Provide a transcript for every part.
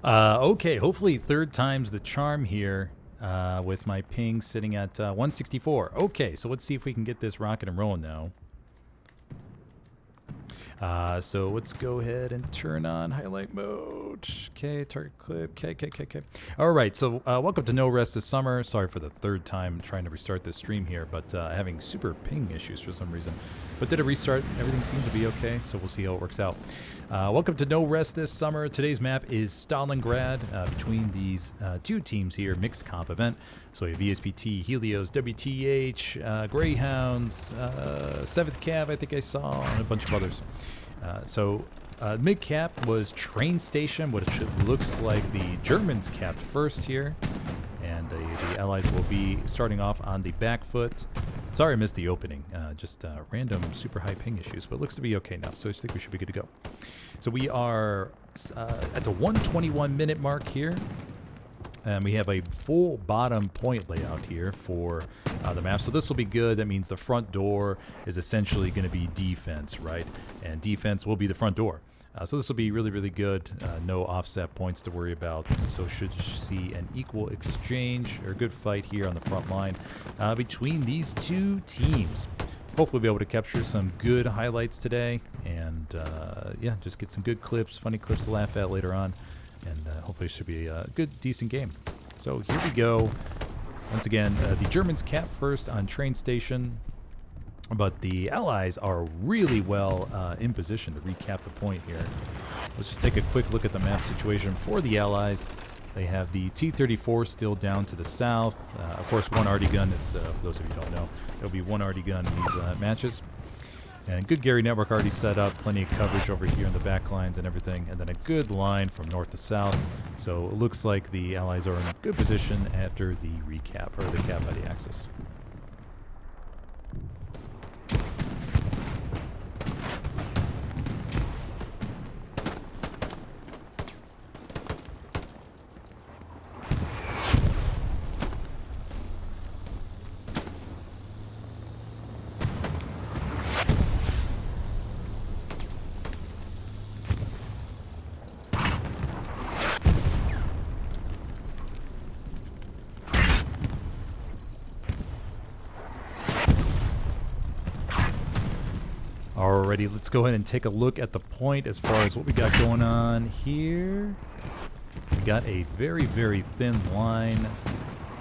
Okay, hopefully third time's the charm here with my ping sitting at 164. Okay, so let's see if we can get this rocking and rolling now. So let's go ahead and turn on highlight mode. Okay, target clip. Okay. All right, so welcome to No Rest this summer. Sorry for the third time trying to restart this stream here, but having super ping issues for some reason. But did a restart. Everything seems to be okay, so we'll see how it works out. Welcome to No Rest this summer. Today's map is Stalingrad between these two teams here, mixed comp event. So we have ESPT, Helios, WTH, Greyhounds, 7th Cav, I think I saw, and a bunch of others. Mid-cap was Train Station, which it looks like the Germans capped first here. And the Allies will be starting off on the back foot. Sorry I missed the opening, just random super high ping issues, but it looks to be okay now, so I think we should be good to go. So we are at the 121 minute mark here. And we have a full bottom point layout here for the map. So this will be good. That means the front door is essentially going to be defense, right? And defense will be the front door. So this will be really, really good. No offset points to worry about. So should see an equal exchange or good fight here on the front line between these two teams. Hopefully we'll be able to capture some good highlights today. And yeah, just get some good clips, funny clips to laugh at later on. And hopefully it should be a good, decent game. So here we go. Once again, the Germans cap first on Train Station, but the Allies are really well in position to recap the point here. Let's just take a quick look at the map situation for the Allies. They have the T-34 still down to the south. Of course, one arty gun is, for those of you who don't know, there'll be one arty gun in these matches. And good Gary network already set up, plenty of coverage over here in the back lines and everything, and then a good line from north to south. So it looks like the Allies are in a good position after the recap, or the cap by the Axis. Alrighty, let's go ahead and take a look at the point as far as what we got going on here. We got a very, very thin line.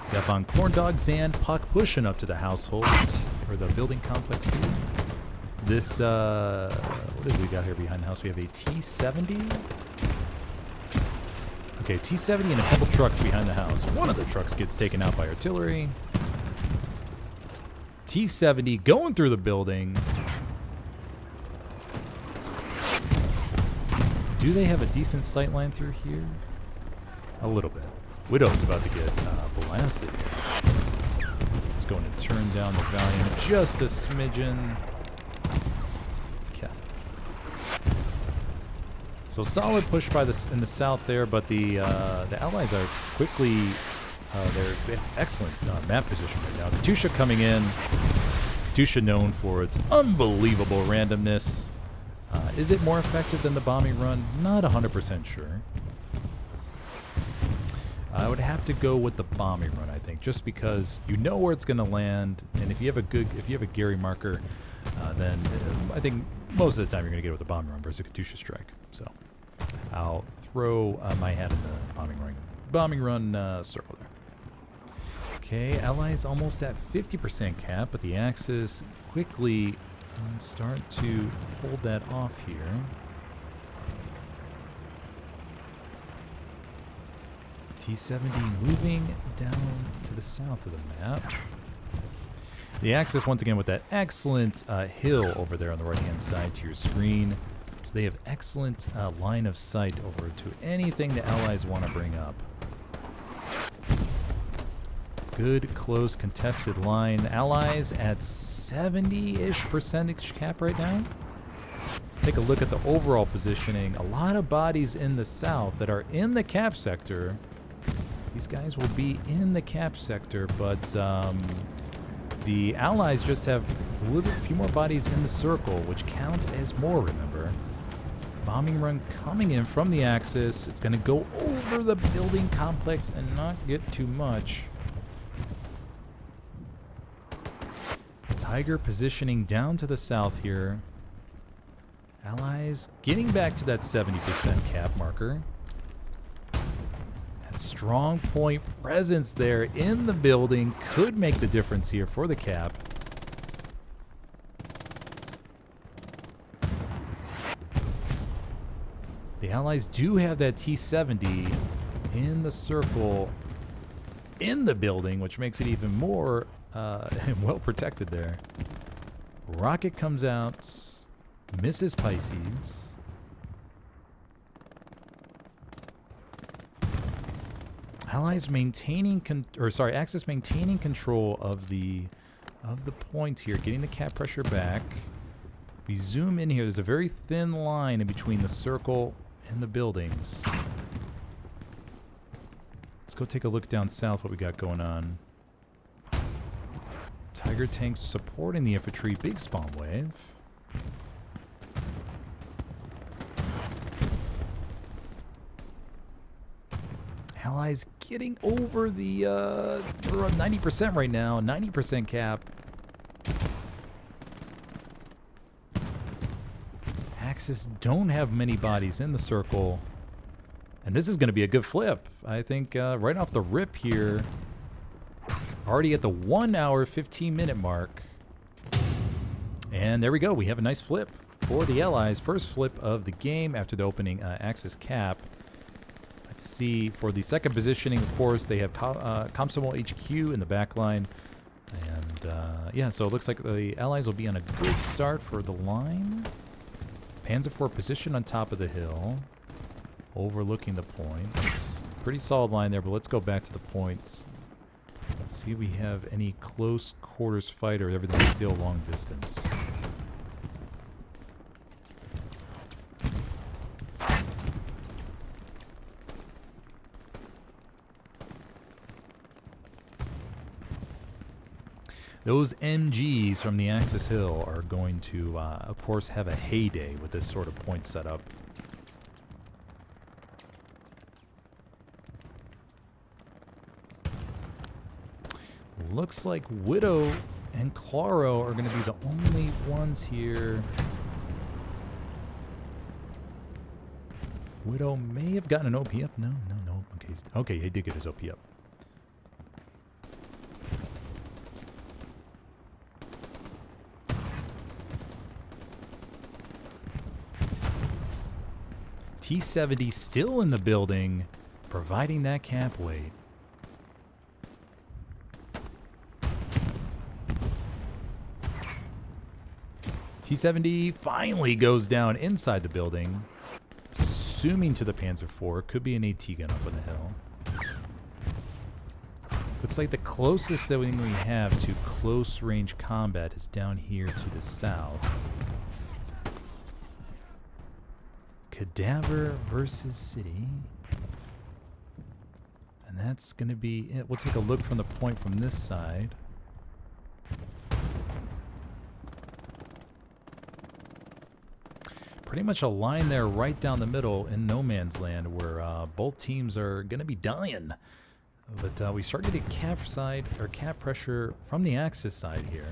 We got Von Corndog, Zan, Puck pushing up to the households, or the building complex here. This, what did we got here behind the house? We have a T-70. Okay, T-70 and a couple trucks behind the house. One of the trucks gets taken out by artillery. T-70 going through the building. Do they have a decent sight line through here? A little bit. Widow's about to get blasted here. Let's go in and turn down the volume just a smidgen. Okay. So solid push by in the south there, but the Allies are quickly, they have excellent map position right now. Katusha coming in. Katusha known for its unbelievable randomness. Is it more effective than the bombing run? Not 100% sure. I would have to go with the bombing run, I think, just because you know where it's going to land, and if you have a Gary marker, then I think most of the time you're going to get it with the bombing run versus a Katusha strike. So I'll throw my hat in the bombing run circle there. Okay, Allies almost at 50% cap, but the Axis quickly start to hold that off here. T-70 moving down to the south of the map. The Axis, once again, with that excellent hill over there on the right-hand side to your screen. So they have excellent line of sight over to anything the Allies want to bring up. Good, close, contested line. Allies at 70-ish percentage cap right now. Let's take a look at the overall positioning. A lot of bodies in the south that are in the cap sector. These guys will be in the cap sector, but the Allies just have a few more bodies in the circle, which count as more, remember. bombing run coming in from the Axis. It's going to go over the building complex and not get too much. Tiger positioning down to the south here. Allies getting back to that 70% cap marker. That strong point presence there in the building could make the difference here for the cap. The Allies do have that T-70 in the circle in the building, which makes it even more well protected there. Rocket comes out, misses Pisces. Allies maintaining, Axis maintaining control of the point here, getting the cap pressure back. We zoom in here. There's a very thin line in between the circle and the buildings. Let's go take a look down south what we got going on. Tiger tanks supporting the infantry. Big spawn wave. Allies getting over the, we're on 90% right now. 90% cap. Axis don't have many bodies in the circle. And this is going to be a good flip. I think right off the rip here, already at the 1 hour, 15 minute mark. And there we go. We have a nice flip for the Allies. First flip of the game after the opening Axis cap. Let's see. For the second positioning, of course, they have Komsomol HQ in the back line. And yeah, so it looks like the Allies will be on a good start for the line. Panzer IV position on top of the hill, overlooking the points. Pretty solid line there, but let's go back to the points. See if we have any close quarters fight or everything's still long distance. Those MGs from the Axis Hill are going to, of course, have a heyday with this sort of point setup. Looks like Widow and Claro are going to be the only ones here. Widow may have gotten an OP up. No. Okay, he did get his OP up. T-70 still in the building, providing that cap weight. T-70 finally goes down inside the building, zooming to the Panzer IV. Could be an AT gun up on the hill. Looks like the closest that we have to close range combat is down here to the south. Cadaver versus City. And that's going to be it. We'll take a look from the point from this side. Pretty much a line there right down the middle in no man's land where both teams are going to be dying. But we start getting cap pressure from the Axis side here.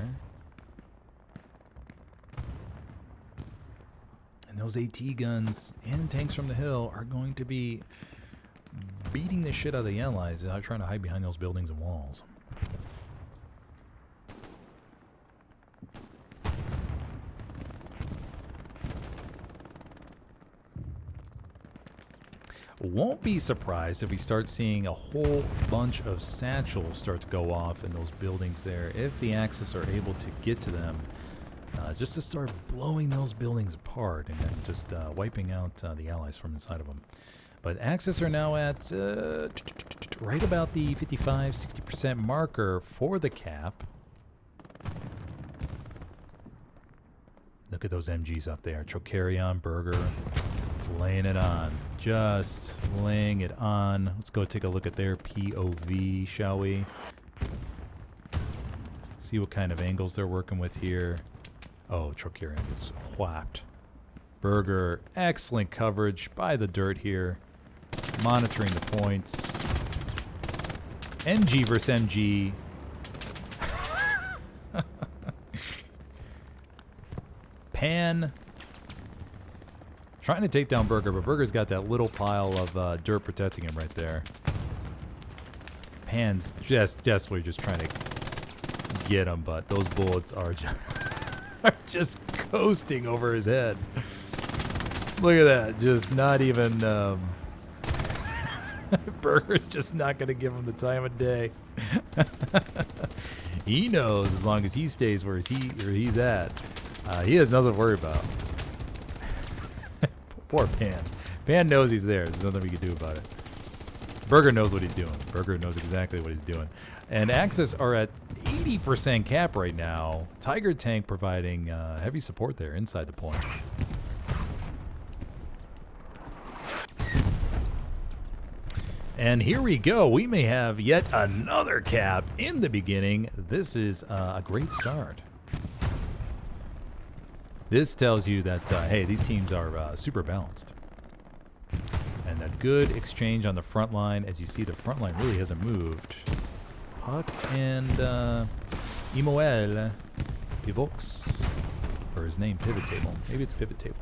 And those AT guns and tanks from the hill are going to be beating the shit out of the Allies, trying to hide behind those buildings and walls. Won't be surprised if we start seeing a whole bunch of satchels start to go off in those buildings there if the Axis are able to get to them. Just to start blowing those buildings apart and then just wiping out the Allies from inside of them. But Axis are now at right about the 55-60% marker for the cap. Look at those MGs up there. Trocarion, Berger. It's laying it on. Just laying it on. Let's go take a look at their POV, shall we? See what kind of angles they're working with here. Oh, Trocarion gets whacked. Burger, excellent coverage by the dirt here. Monitoring the points. MG versus MG. Pan trying to take down Burger, but Burger's got that little pile of dirt protecting him right there. Pan's just desperately just trying to get him, but those bullets are just coasting over his head. Look at that. Just not even... Burger's just not going to give him the time of day. He knows as long as he stays where he's at, he has nothing to worry about. Poor Pan. Pan knows he's there. There's nothing we can do about it. Burger knows what he's doing. Burger knows exactly what he's doing. And Axis are at 80% cap right now. Tiger Tank providing heavy support there inside the point. And here we go. We may have yet another cap in the beginning. This is a great start. This tells you that, hey, these teams are super balanced. And a good exchange on the front line. As you see, the front line really hasn't moved. Puck and Imoel Pivox. Or his name, Pivot Table. Maybe it's Pivot Table.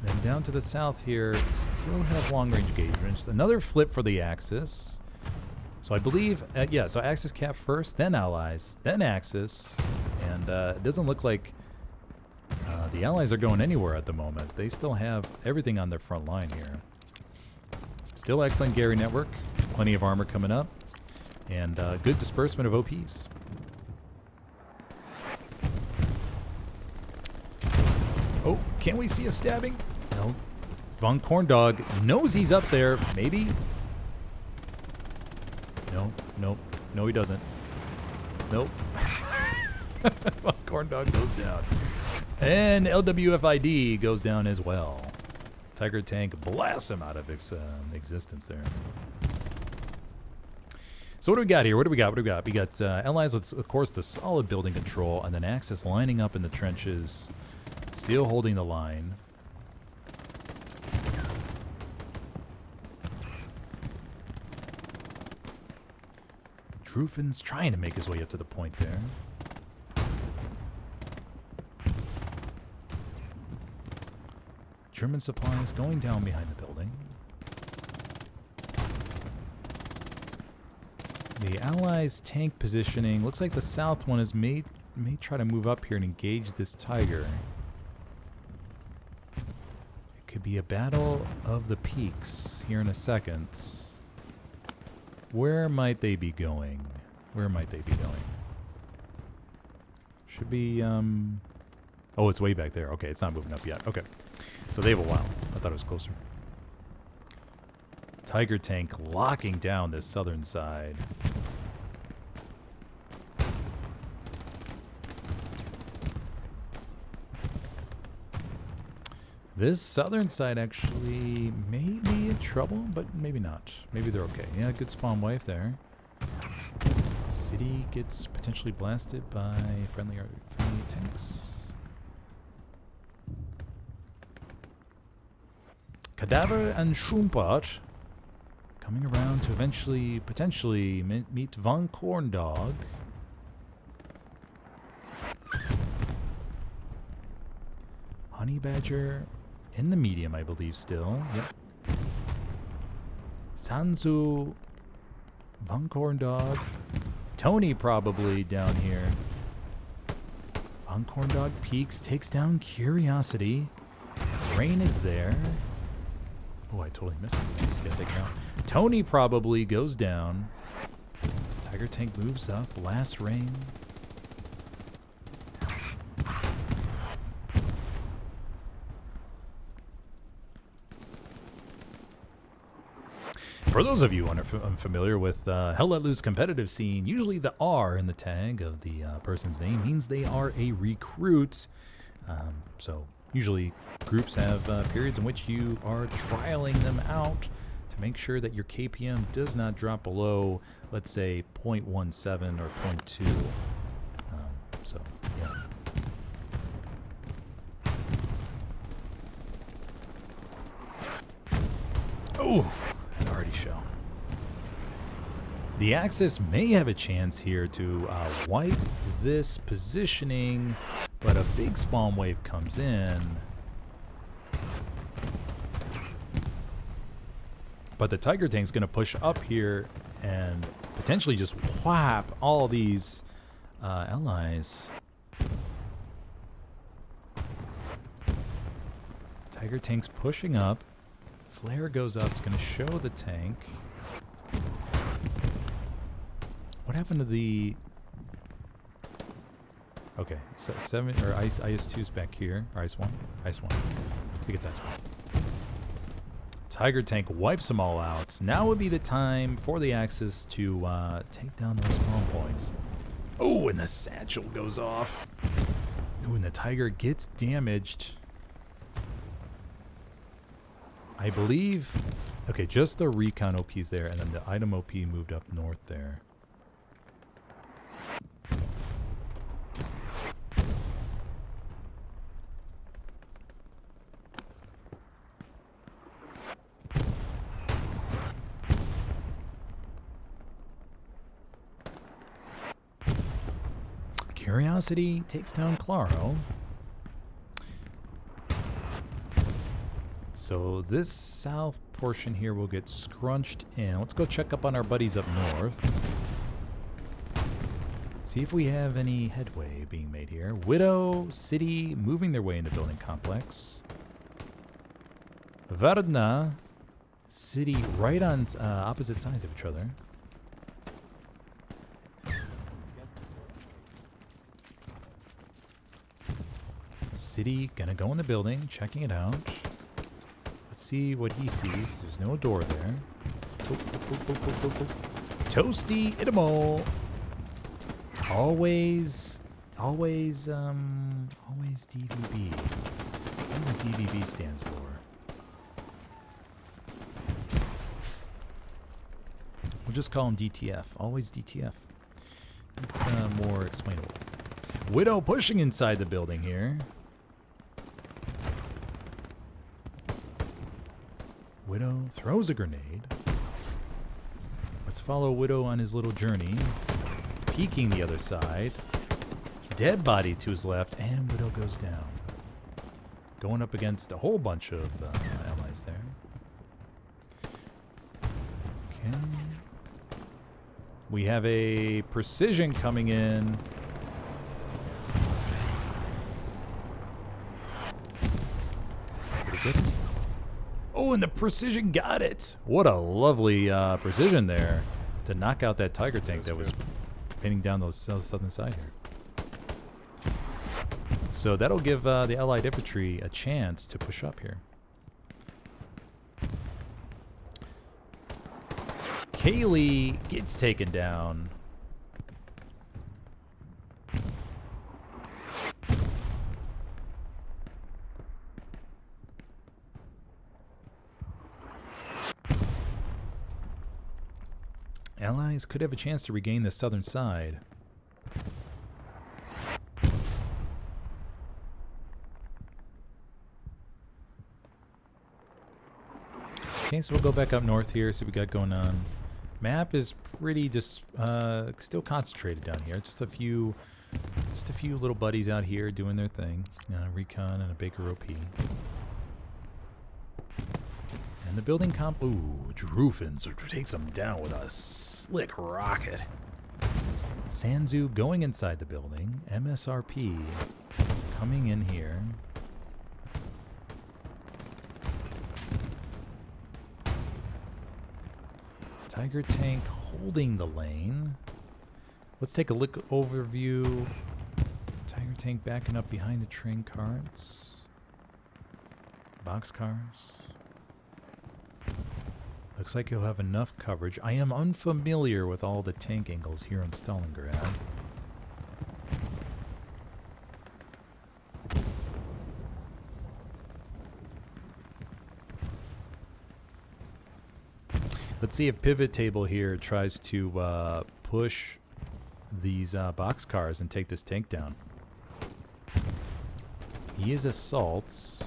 Then down to the south here, still have long-range engagements. Another flip for the Axis. So I believe, yeah, so Axis cap first, then Allies, then Axis. And it doesn't look like the Allies are going anywhere at the moment. They still have everything on their front line here. Still excellent Gary network. Plenty of armor coming up. And good disbursement of OPs. Oh, can we see a stabbing? No. Von Corndog knows he's up there. Maybe. No, he doesn't. Nope. Von Corndog goes down. And LWFID goes down as well. Tiger Tank blasts him out of existence there. So what do we got here? What do we got? We got Allies with, of course, the solid building control, and then Axis lining up in the trenches, still holding the line. Drufen's trying to make his way up to the point there. German supplies going down behind the building. The Allies' tank positioning looks like the south one is may try to move up here and engage this Tiger. It could be a battle of the peaks here in a second. Where might they be going? Where might they be going? Should be, oh, it's way back there. Okay, it's not moving up yet. Okay. So they have a while. I thought it was closer. Tiger Tank locking down this southern side. This southern side actually may be in trouble, but maybe not. Maybe they're okay. Yeah, good spawn wave there. City gets potentially blasted by friendly tanks. Cadaver and Schumpert coming around to eventually, potentially meet Von Corndog. Honey Badger in the medium, I believe, still. Yep. Sansu, Von Corndog, Tony probably down here. Von Corndog peeks, takes down Curiosity. Rain is there. Oh, I totally missed it. Let's get taken out. Tony probably goes down. Tiger Tank moves up. Last Rain. For those of you unfamiliar with Hell Let Loose competitive scene, usually the R in the tag of the person's name means they are a recruit. So usually groups have periods in which you are trialing them out to make sure that your KPM does not drop below, let's say, 0.17 or 0.2. So, yeah. Oh, an already shell. The Axis may have a chance here to wipe this positioning, but a big spawn wave comes in. But the Tiger Tank's going to push up here and potentially just whap all these allies. Tiger Tank's pushing up. Flare goes up. It's going to show the tank. What happened to the... Okay, so IS-2's back here. Or IS-1? IS-1. I think it's IS-1. Tiger Tank wipes them all out. Now would be the time for the Axis to take down those spawn points. Oh, and the satchel goes off. Oh, and the Tiger gets damaged. I believe... Okay, just the recon OP's there, and then the item OP moved up north there. Curiosity takes down Claro. So this south portion here will get scrunched in. Let's go check up on our buddies up north. See if we have any headway being made here. Widow, City, moving their way in the building complex. Varna, City right on opposite sides of each other. City gonna go in the building, checking it out. Let's see what he sees. There's no door there. Toasty Itamo. Always DVB. What do DVB stands for? We'll just call him DTF. Always DTF. It's more explainable. Widow pushing inside the building here. Widow throws a grenade. Let's follow Widow on his little journey. Peeking the other side. Dead body to his left, and Widow goes down. Going up against a whole bunch of allies there. Okay. We have a precision coming in. Pretty good. Oh, and the precision got it. What a lovely precision there to knock out that Tiger Tank that was pinning down the southern side here. So that'll give the Allied infantry a chance to push up here. Kaylee gets taken down. Allies could have a chance to regain the southern side. Okay, so we'll go back up north here, see what we got going on. Map is pretty just still concentrated down here. Just a few little buddies out here doing their thing. Recon and a Baker OP. And the building comp. Ooh, Drufins takes them down with a slick rocket. Sanzu going inside the building. MSRP coming in here. Tiger Tank holding the lane. Let's take a look overview. Tiger Tank backing up behind the train carts. Boxcars. Looks like he'll have enough coverage. I am unfamiliar with all the tank angles here in Stalingrad. Let's see if pivot table here tries to push these boxcars and take this tank down. He is assaults.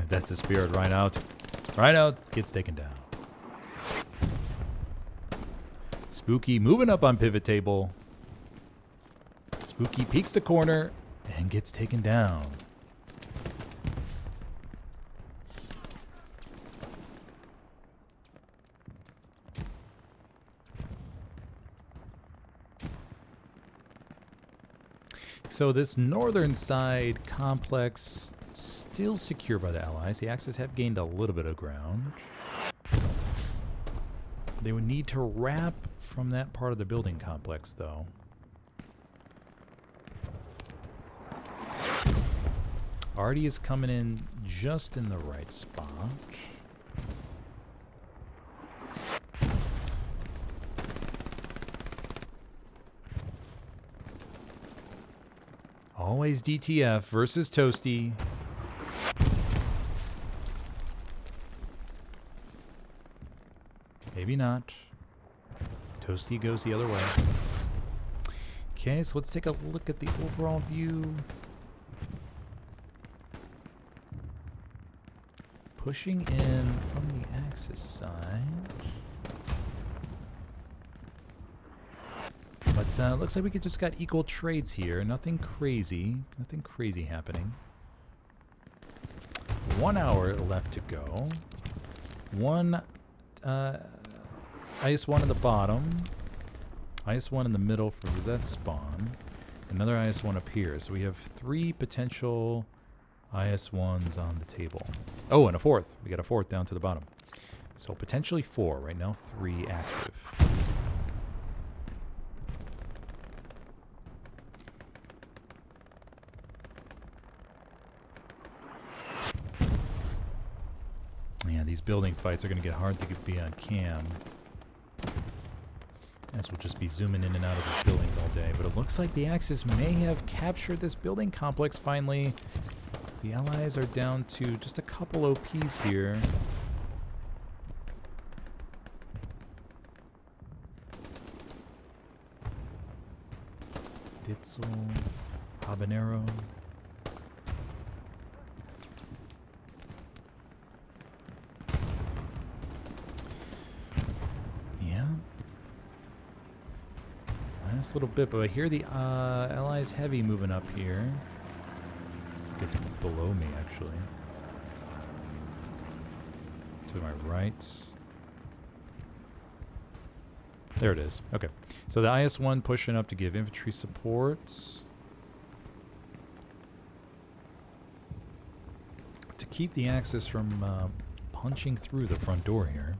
That's the spirit. Right out. Right out. Gets taken down. Spooky moving up on pivot table. Spooky peeks the corner and gets taken down. So this northern side complex still secure by the Allies. The Axis have gained a little bit of ground. They would need to wrap from that part of the building complex, though. Artie is coming in just in the right spot. Always DTF versus Toasty. Maybe not. Toasty goes the other way. Okay, so let's take a look at the overall view. Pushing in from the Axis side. But looks like we just got equal trades here. Nothing crazy. Nothing crazy happening. 1 hour left to go. One IS-1 in the bottom. IS-1 in the middle for that spawn. Another IS-1 up here. So we have 3 potential IS-1s on the table. Oh, and a 4th. We got a 4th down to the bottom. So potentially 4. Right now 3 active. Yeah, these building fights are going to get hard to be on cam. As we'll just be zooming in and out of these buildings all day. But it looks like the Axis may have captured this building complex finally. The Allies are down to just a couple OPs here. Ditzel, Habanero. Yeah. Last little bit, but I hear the Allies heavy moving up here. It's below me, actually. To my right. There it is. Okay. So the IS-1 pushing up to give infantry support. To keep the Axis from punching through the front door here.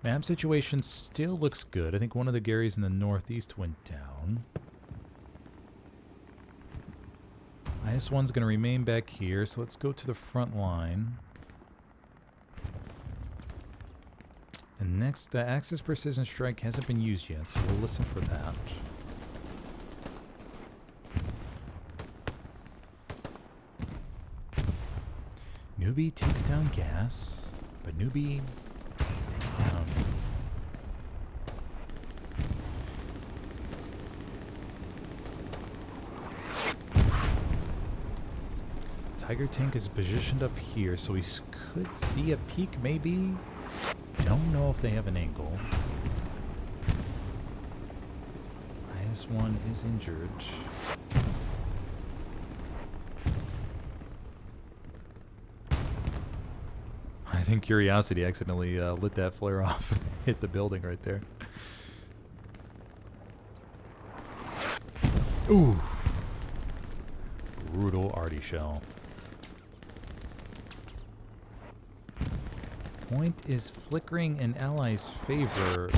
Map situation still looks good. I think one of the Garys in the northeast went down. IS-1's going to remain back here, so let's go to the front line. And next, the Axis Precision Strike hasn't been used yet, so we'll listen for that. Newbie takes down gas, but Newbie gets taken down. Tiger tank is positioned up here, so we could see a peek maybe. Don't know if they have an angle. IS-1 is injured. I think Curiosity accidentally lit that flare off and hit the building right there. Ooh. Brutal arty shell. Point is flickering in Allies' favor.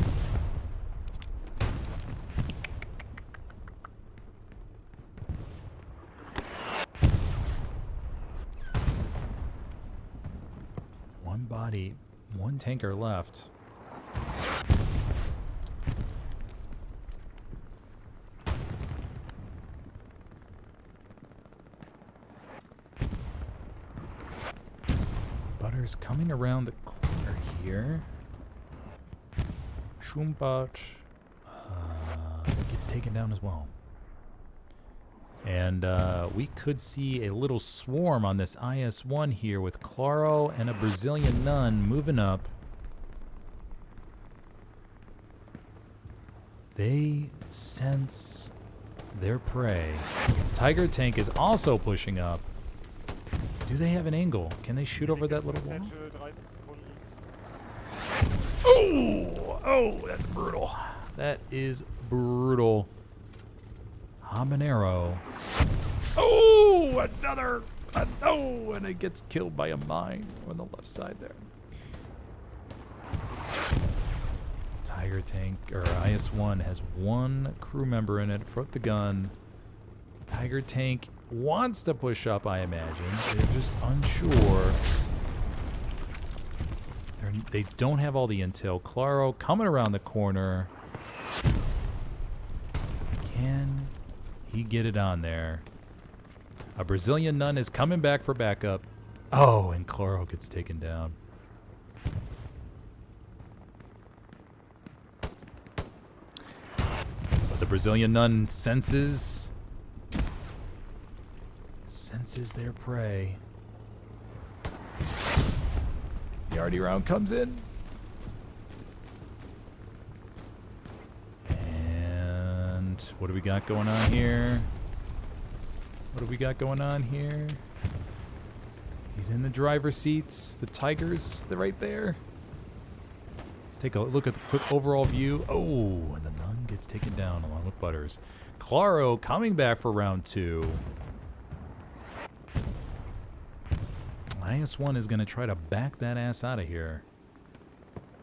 One body, one tanker left. Butter's coming around the corner here. Schumpert gets taken down as well. And we could see a little swarm on this IS-1 here with Claro and a Brazilian nun moving up. They sense their prey. Tiger tank is also pushing up. Do they have an angle? Can they shoot over that little wall? Oh, that's brutal. That is brutal. Habanero. Oh, another. Oh, and it gets killed by a mine on the left side there. Tiger tank, or IS-1, has one crew member in it. Front the gun. Tiger tank wants to push up, I imagine. They're just unsure. They don't have all the intel. Claro coming around the corner. Can he get it on there? A Brazilian nun is coming back for backup. Oh, and Claro gets taken down. But the Brazilian nun senses their prey. The arty round comes in. And what do we got going on here? He's in the driver's seats. The Tigers, they're right there. Let's take a look at the quick overall view. Oh, and the nun gets taken down along with Butters. Claro coming back for round 2. IS-1 is going to try to back that ass out of here.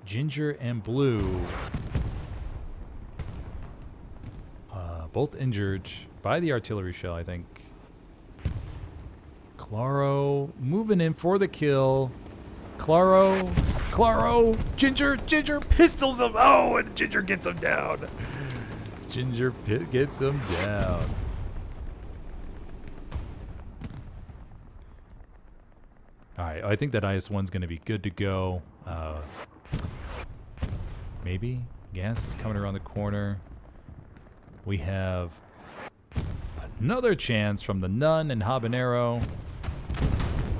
Ginger and Blue, both injured by the artillery shell, I think. Claro moving in for the kill. Claro, Ginger pistols him. Oh, and Ginger gets him down. Ginger gets him down. All right, I think that IS-1's going to be good to go. Maybe. Gas is coming around the corner. We have another chance from the Nun and Habanero.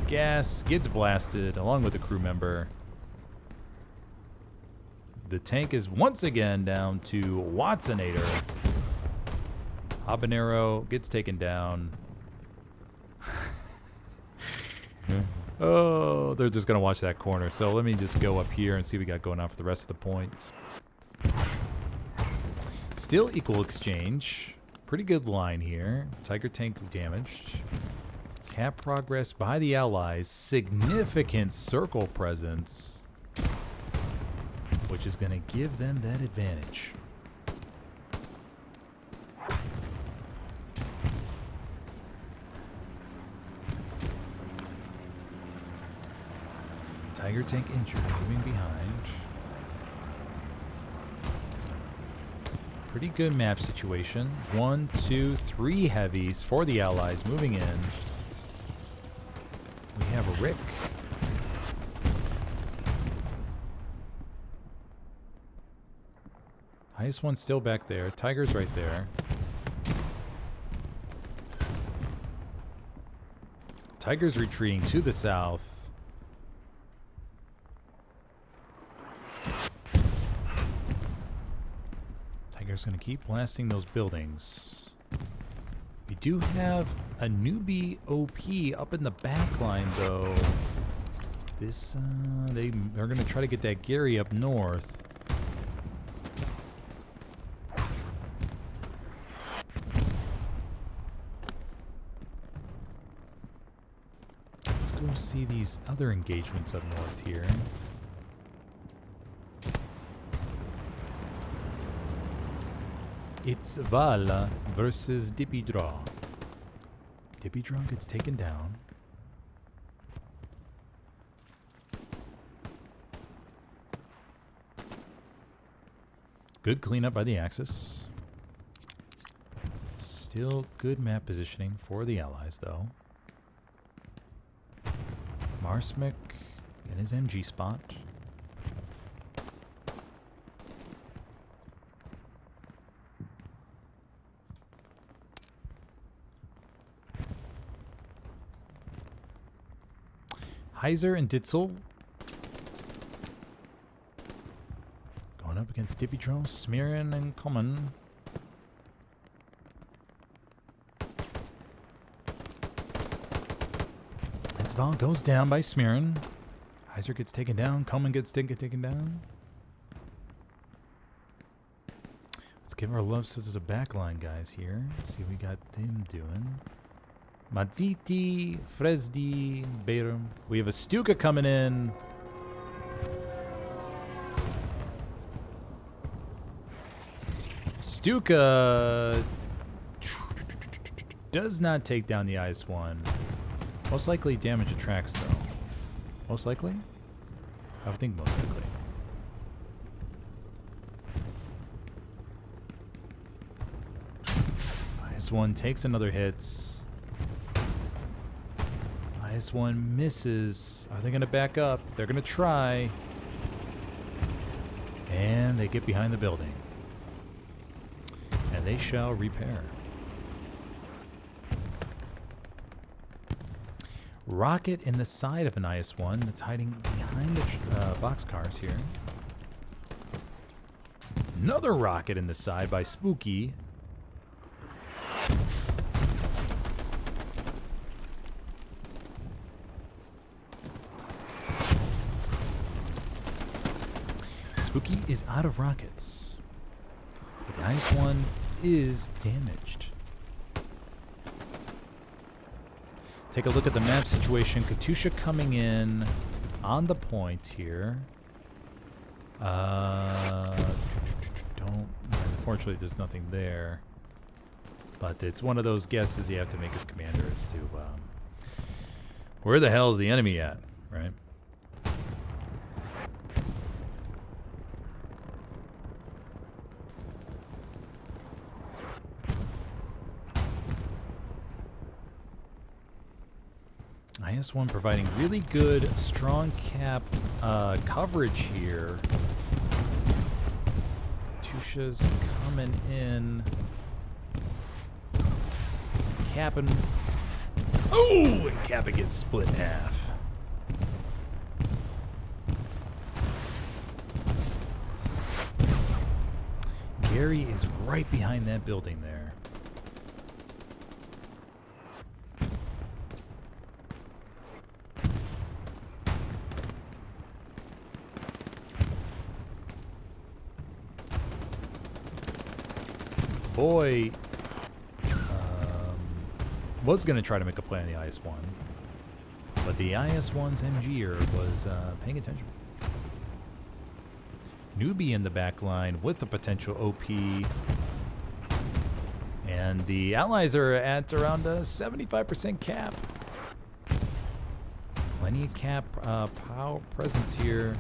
Gas gets blasted along with the crew member. The tank is once again down to Watsonator. Habanero gets taken down. Oh, they're just going to watch that corner. So let me just go up here and see what we got going on for the rest of the points. Still equal exchange. Pretty good line here. Tiger tank damaged. Cap progress by the Allies. Significant circle presence, which is going to give them that advantage. Tiger tank injured, moving behind. Pretty good map situation. 1, 2, 3 heavies for the Allies moving in. We have a Rick. IS-1 still back there. Tiger's right there. Tiger's retreating to the south. Tiger's going to keep blasting those buildings. We do have a newbie OP up in the back line, though. This, they're going to try to get that Gary up north. Let's go see these other engagements up north here. It's Val versus Dipidra. Dipidra gets taken down. Good cleanup by the Axis. Still good map positioning for the Allies, though. Marsmick in his MG spot. Heiser and Ditzel going up against Dipitro, Smirin, and Common. Etzval goes down by Smirin. Heiser gets taken down. Common gets taken down. Let's give our love scissors a backline, guys, here. See what we got them doing. Mazziti, Fresdi, Beirum. We have a Stuka coming in. Stuka does not take down the IS-1. Most likely damage the tracks, though. Most likely? I would think most likely. IS-1 takes another hit. IS-1 misses. Are they going to back up? They're going to try. And they get behind the building. And they shall repair. Rocket in the side of an IS-1 that's hiding behind the boxcars here. Another rocket in the side by Spooky. Spooky is out of rockets. But the IS-1 is damaged. Take a look at the map situation. Katusha coming in on the point here. Unfortunately, there's nothing there. But it's one of those guesses you have to make as commander as to where the hell is the enemy at, right? IS-1 providing really good, strong cap coverage here. Tusha's coming in. Capping. Oh, and Kappa gets split in half. Gary is right behind that building there. Boy was going to try to make a play on the IS-1, but the IS-1's MGer was paying attention. Newbie in the back line with the potential OP, and the Allies are at around a 75% cap. Plenty of cap power presence here.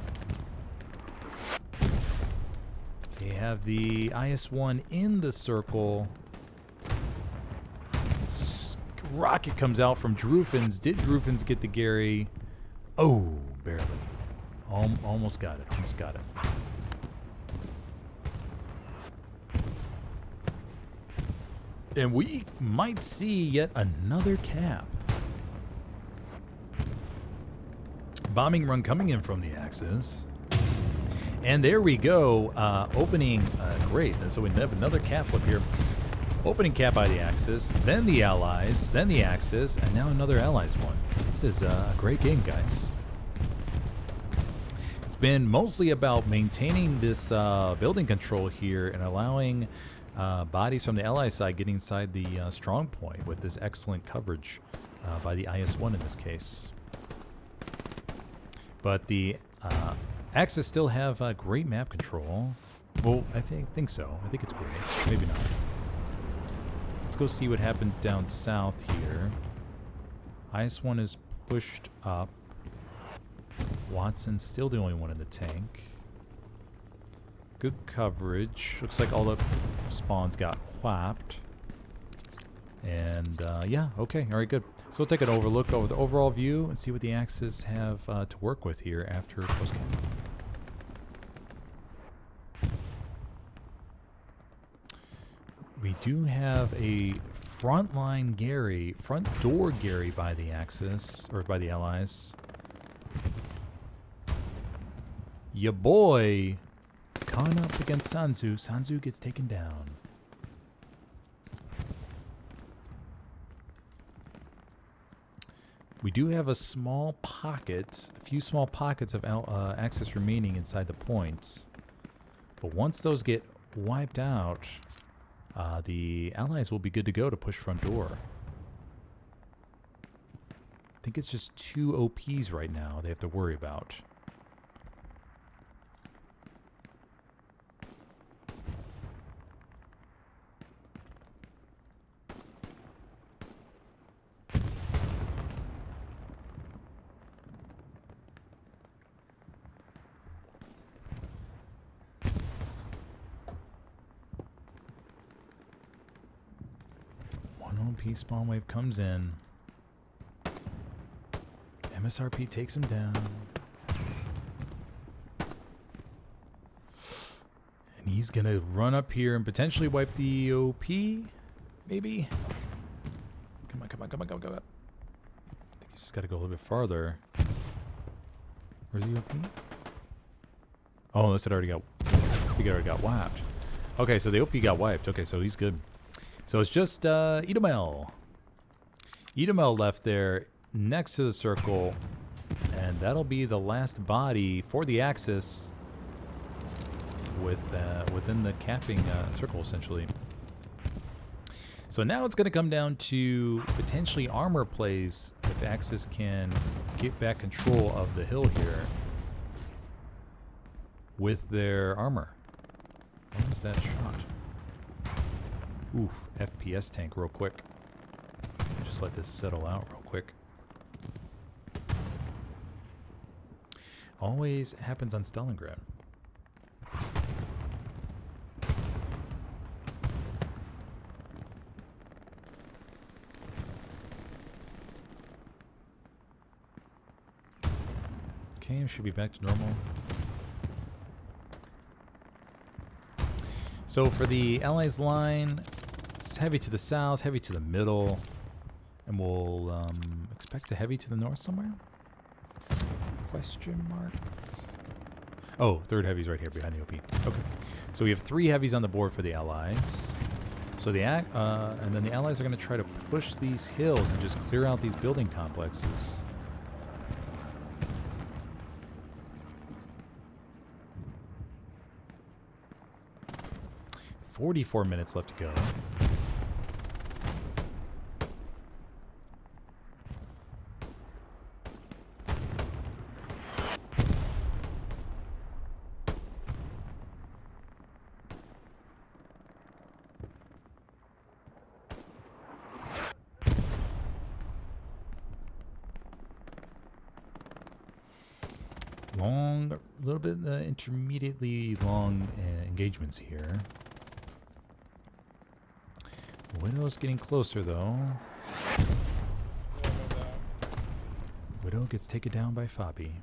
They have the IS-1 in the circle. Rocket comes out from Drufens. Did Drufens get the Gary? Oh, barely. Almost got it. Almost got it. And we might see yet another cap. Bombing run coming in from the Axis. And there we go, opening, great, so we have another cap flip here. Opening cap by the Axis, then the Allies, then the Axis, and now another Allies one. This is a great game, guys. It's been mostly about maintaining this building control here and allowing bodies from the Allies side getting inside the strong point with this excellent coverage by the IS-1 in this case. But the Axis still have great map control. Well, I think so. I think it's great. Maybe not. Let's go see what happened down south here. IS-1 is pushed up. Watson's still the only one in the tank. Good coverage. Looks like all the spawns got whapped. And yeah, okay, all right, good. So we'll take an overlook over the overall view and see what the Axis have to work with here after post-game. We do have a frontline Gary, front door Gary by the Axis, or by the Allies. Ya boy, gone up against Sanzu. Sanzu gets taken down. We do have a small pocket, a few small pockets of Axis remaining inside the points. But once those get wiped out, the Allies will be good to go to push front door. I think it's just 2 OPs right now they have to worry about. OP spawn wave comes in. MSRP takes him down. And he's gonna run up here and potentially wipe the OP, maybe? Come on, come on, come on, come on, come on. I think he's just gotta go a little bit farther. Where's the OP? Oh, unless it already got, I think it already got wiped. Okay, so the OP got wiped. Okay, so he's good. So it's just Edomel. Edomel left there next to the circle, and that'll be the last body for the Axis with within the capping circle, essentially. So now it's going to come down to potentially armor plays if Axis can get back control of the hill here with their armor. What was that shot? Oof, FPS tank real quick. Just let this settle out real quick. Always happens on Stalingrad. Okay, should be back to normal. So for the Allies line, it's heavy to the south, heavy to the middle, and we'll expect a heavy to the north somewhere? Question mark? Oh, third heavy's right here behind the OP. Okay, so we have 3 heavies on the board for the Allies. So the and then the Allies are going to try to push these hills and just clear out these building complexes. "44 minutes left to go." Long, a little bit intermediately long engagements here. Widow's getting closer, though. Widow gets taken down by Fabi.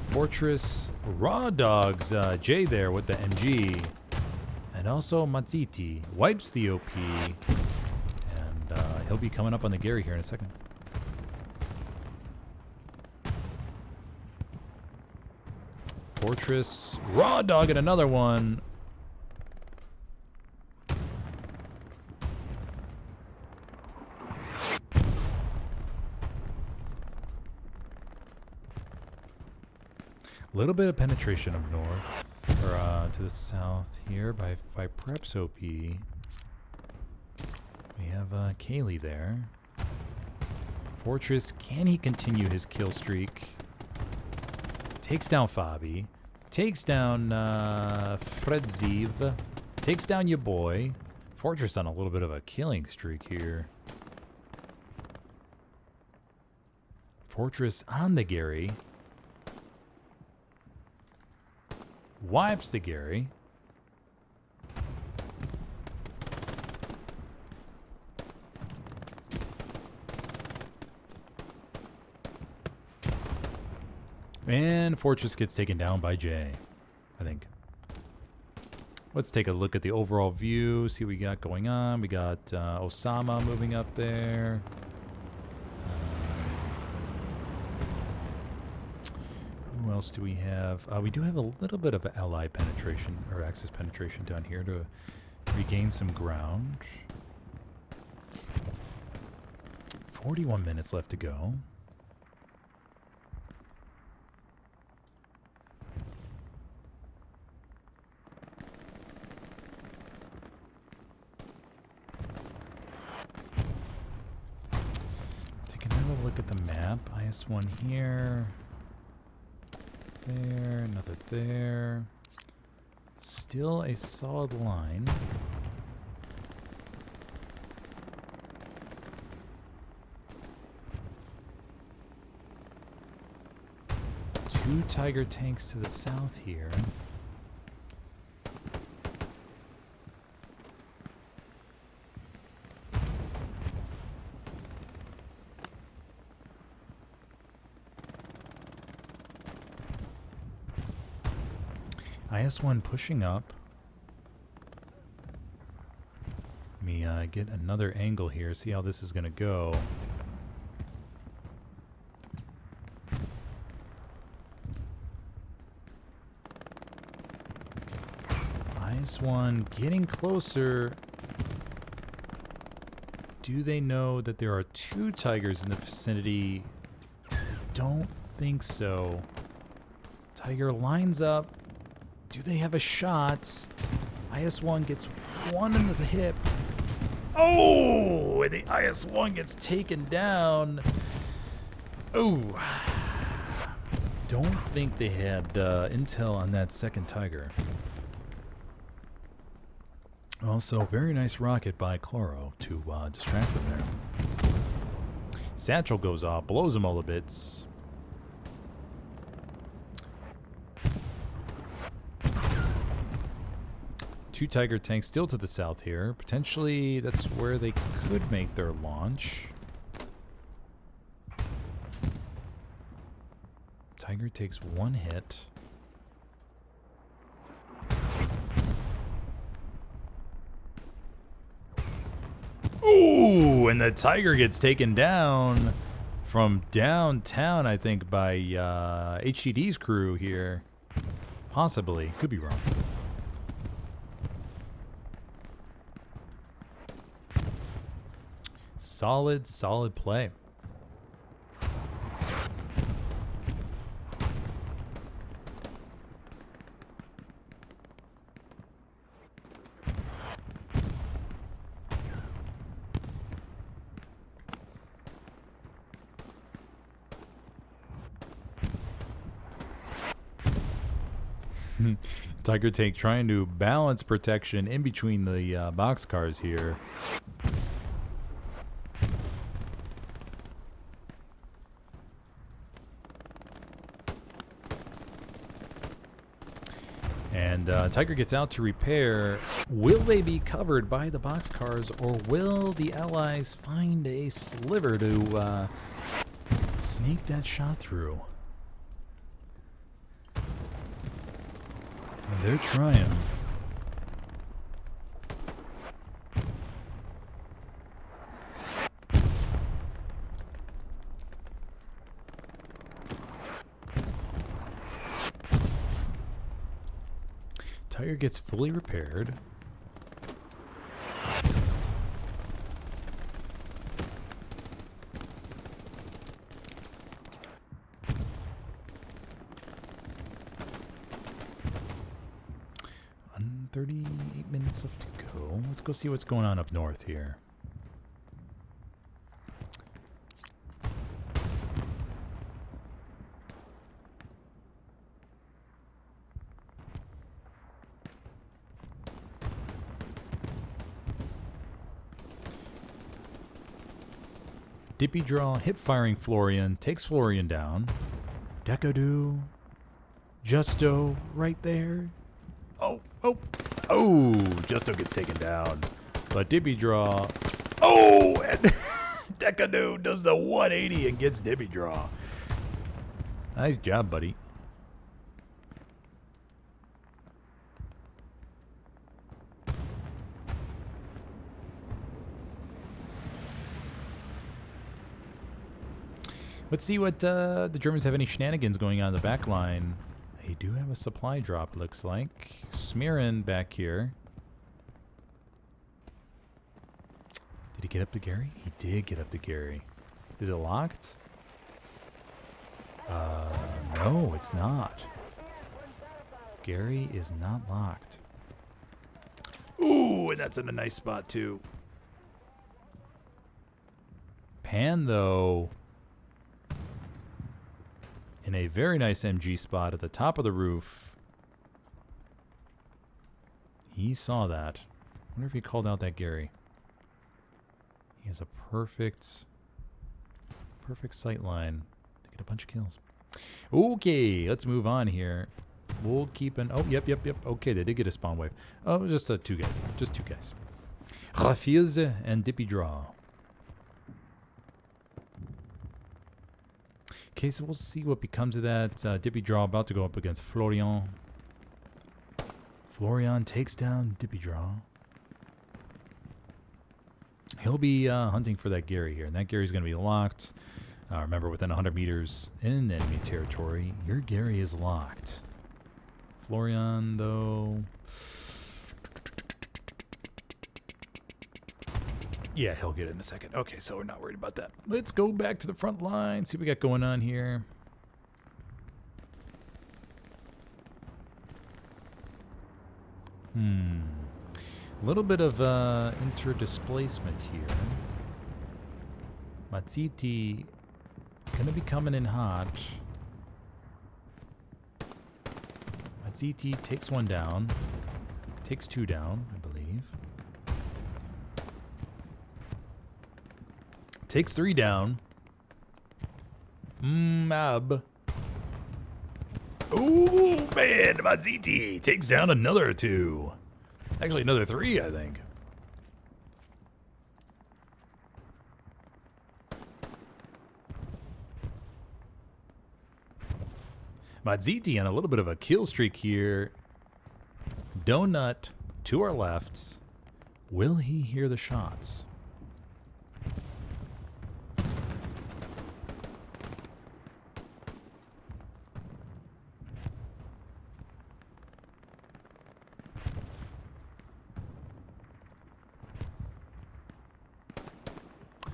Fortress Raw Dogs, Jay there with the MG. And also Mazziti wipes the OP. And he'll be coming up on the Gary here in a second. Fortress Raw Dog and another one. A little bit of penetration up north, or to the south here by Preps OP. We have Kaylee there. Fortress, can he continue his kill streak? Takes down Fabi. Takes down Fredziv. Takes down your boy. Fortress on a little bit of a killing streak here. Fortress on the Gary. Wipes the Gary. And Fortress gets taken down by Jay, I think. Let's take a look at the overall view, see what we got going on. We got Osama moving up there. Who else do we have? We do have a little bit of ally penetration, or Axis penetration down here to regain some ground. 41 minutes left to go. Look at the map. IS-1 here. There, another there. Still a solid line. Two Tiger tanks to the south here. IS-1 pushing up. Let me get another angle here, see how this is going to go. IS-1 getting closer. Do they know that there are two Tigers in the vicinity? I don't think so. Tiger lines up. Do they have a shot? IS-1 gets one in the hip. Oh, and the IS-1 gets taken down. Oh, don't think they had intel on that second Tiger. Also, very nice rocket by Chloro to distract them there. Satchel goes off, blows them all to bits. Two Tiger tanks still to the south here. Potentially, that's where they could make their launch. Tiger takes one hit. Ooh, and the Tiger gets taken down from downtown, I think, by HDD's crew here. Possibly. Could be wrong. Solid play. Tiger tank trying to balance protection in between the boxcars here. And Tiger gets out to repair. Will they be covered by the boxcars, or will the Allies find a sliver to sneak that shot through? And they're trying. Tiger gets fully repaired. On 38 minutes left to go. Let's go see what's going on up north here. Dippy draw, hip firing Florian, takes Florian down. Decadu, Justo right there. Oh, Justo gets taken down. But Dippy draw, and Decadu does the 180 and gets Dippy draw. Nice job, buddy. Let's see what the Germans have any shenanigans going on in the back line. They do have a supply drop, looks like. Smirin back here. Did he get up to Gary? He did get up to Gary. Is it locked? No, it's not. Gary is not locked. Ooh, and that's in a nice spot too. Pan, though, in a very nice MG spot at the top of the roof. He saw that. Wonder if he called out that Gary. He has a perfect sight line to get a bunch of kills. Okay, let's move on here. We'll keep an... Oh, yep. Okay, they did get a spawn wave. Oh, just two guys. Just two guys. Rafils and Dippy Draw. Okay, so we'll see what becomes of that. Dippy Draw about to go up against Florian. Florian takes down Dippy Draw. He'll be hunting for that Gary here, and that Gary's going to be locked. Remember, within 100 meters in enemy territory, your Gary is locked. Florian, though... Yeah, he'll get it in a second. Okay, so we're not worried about that. Let's go back to the front line, see what we got going on here. A little bit of interdisplacement here. Mazziti gonna be coming in hot. Mazziti takes one down. Takes two down, I believe. Takes three down. Mab. Ooh, man, Mazziti takes down another two. Actually, another three, I think. Mazziti on a little bit of a kill streak here. Donut to our left. Will he hear the shots?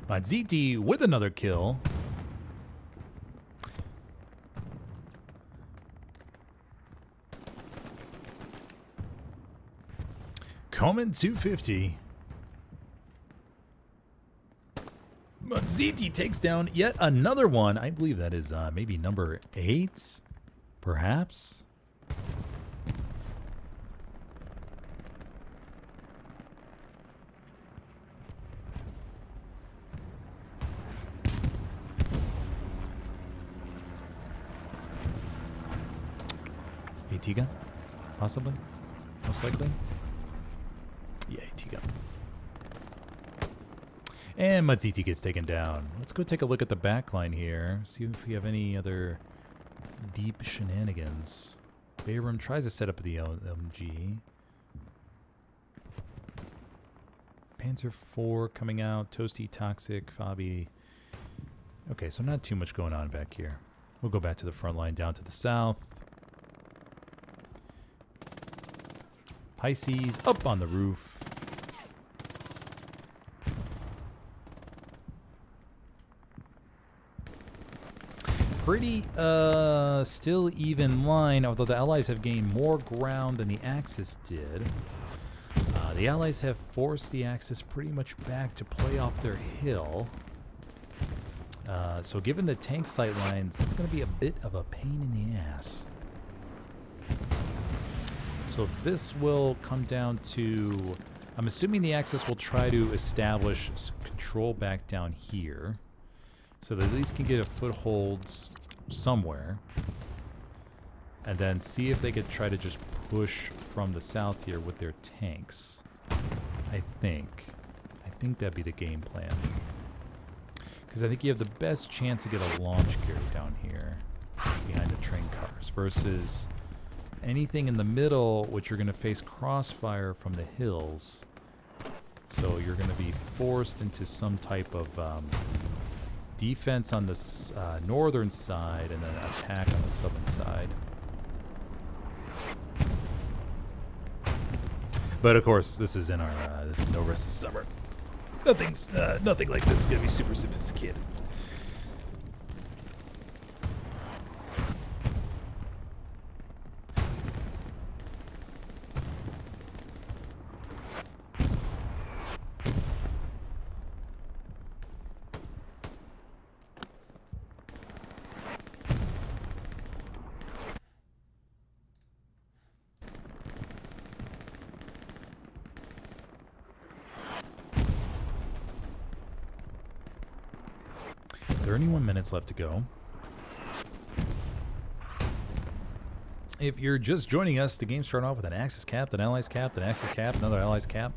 Mazziti with another kill. Coleman 250. Mazziti takes down yet another one. I believe that is maybe number 8, perhaps. AT gun? Possibly? Most likely? Yeah, AT gun. And Mazziti gets taken down. Let's go take a look at the back line here. See if we have any other deep shenanigans. Bayram tries to set up the LMG. Panzer IV coming out. Toasty, Toxic, Fabi. Okay, so not too much going on back here. We'll go back to the front line down to the south. Pisces up on the roof. Pretty still even line, although the Allies have gained more ground than the Axis did. The Allies have forced the Axis pretty much back to play off their hill. So given the tank sight lines, that's going to be a bit of a pain in the ass. So this will come down to, I'm assuming the Axis will try to establish control back down here. so they at least can get a foothold somewhere. And then see if they could try to just push from the south here with their tanks. I think that'd be the game plan. Because I think you have the best chance to get a launch carry down here behind the train cars versus anything in the middle, which you're going to face crossfire from the hills. So you're going to be forced into some type of defense on the northern side and then attack on the southern side. But of course, this is in our this is no rest of summer. Nothing like this is gonna be super sophisticated. Minutes left to go. If you're just joining us, the game started off with an Axis cap, an Allies cap, an Axis cap, another Allies cap,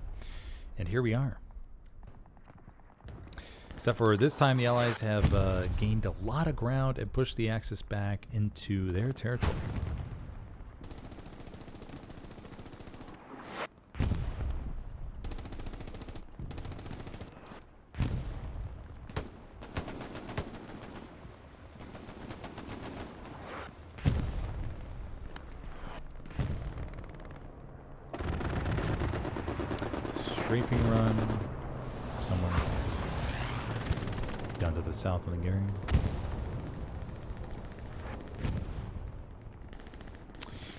and here we are. Except for this time, the Allies have gained a lot of ground and pushed the Axis back into their territory. Strafing run somewhere down to the south of the Gary.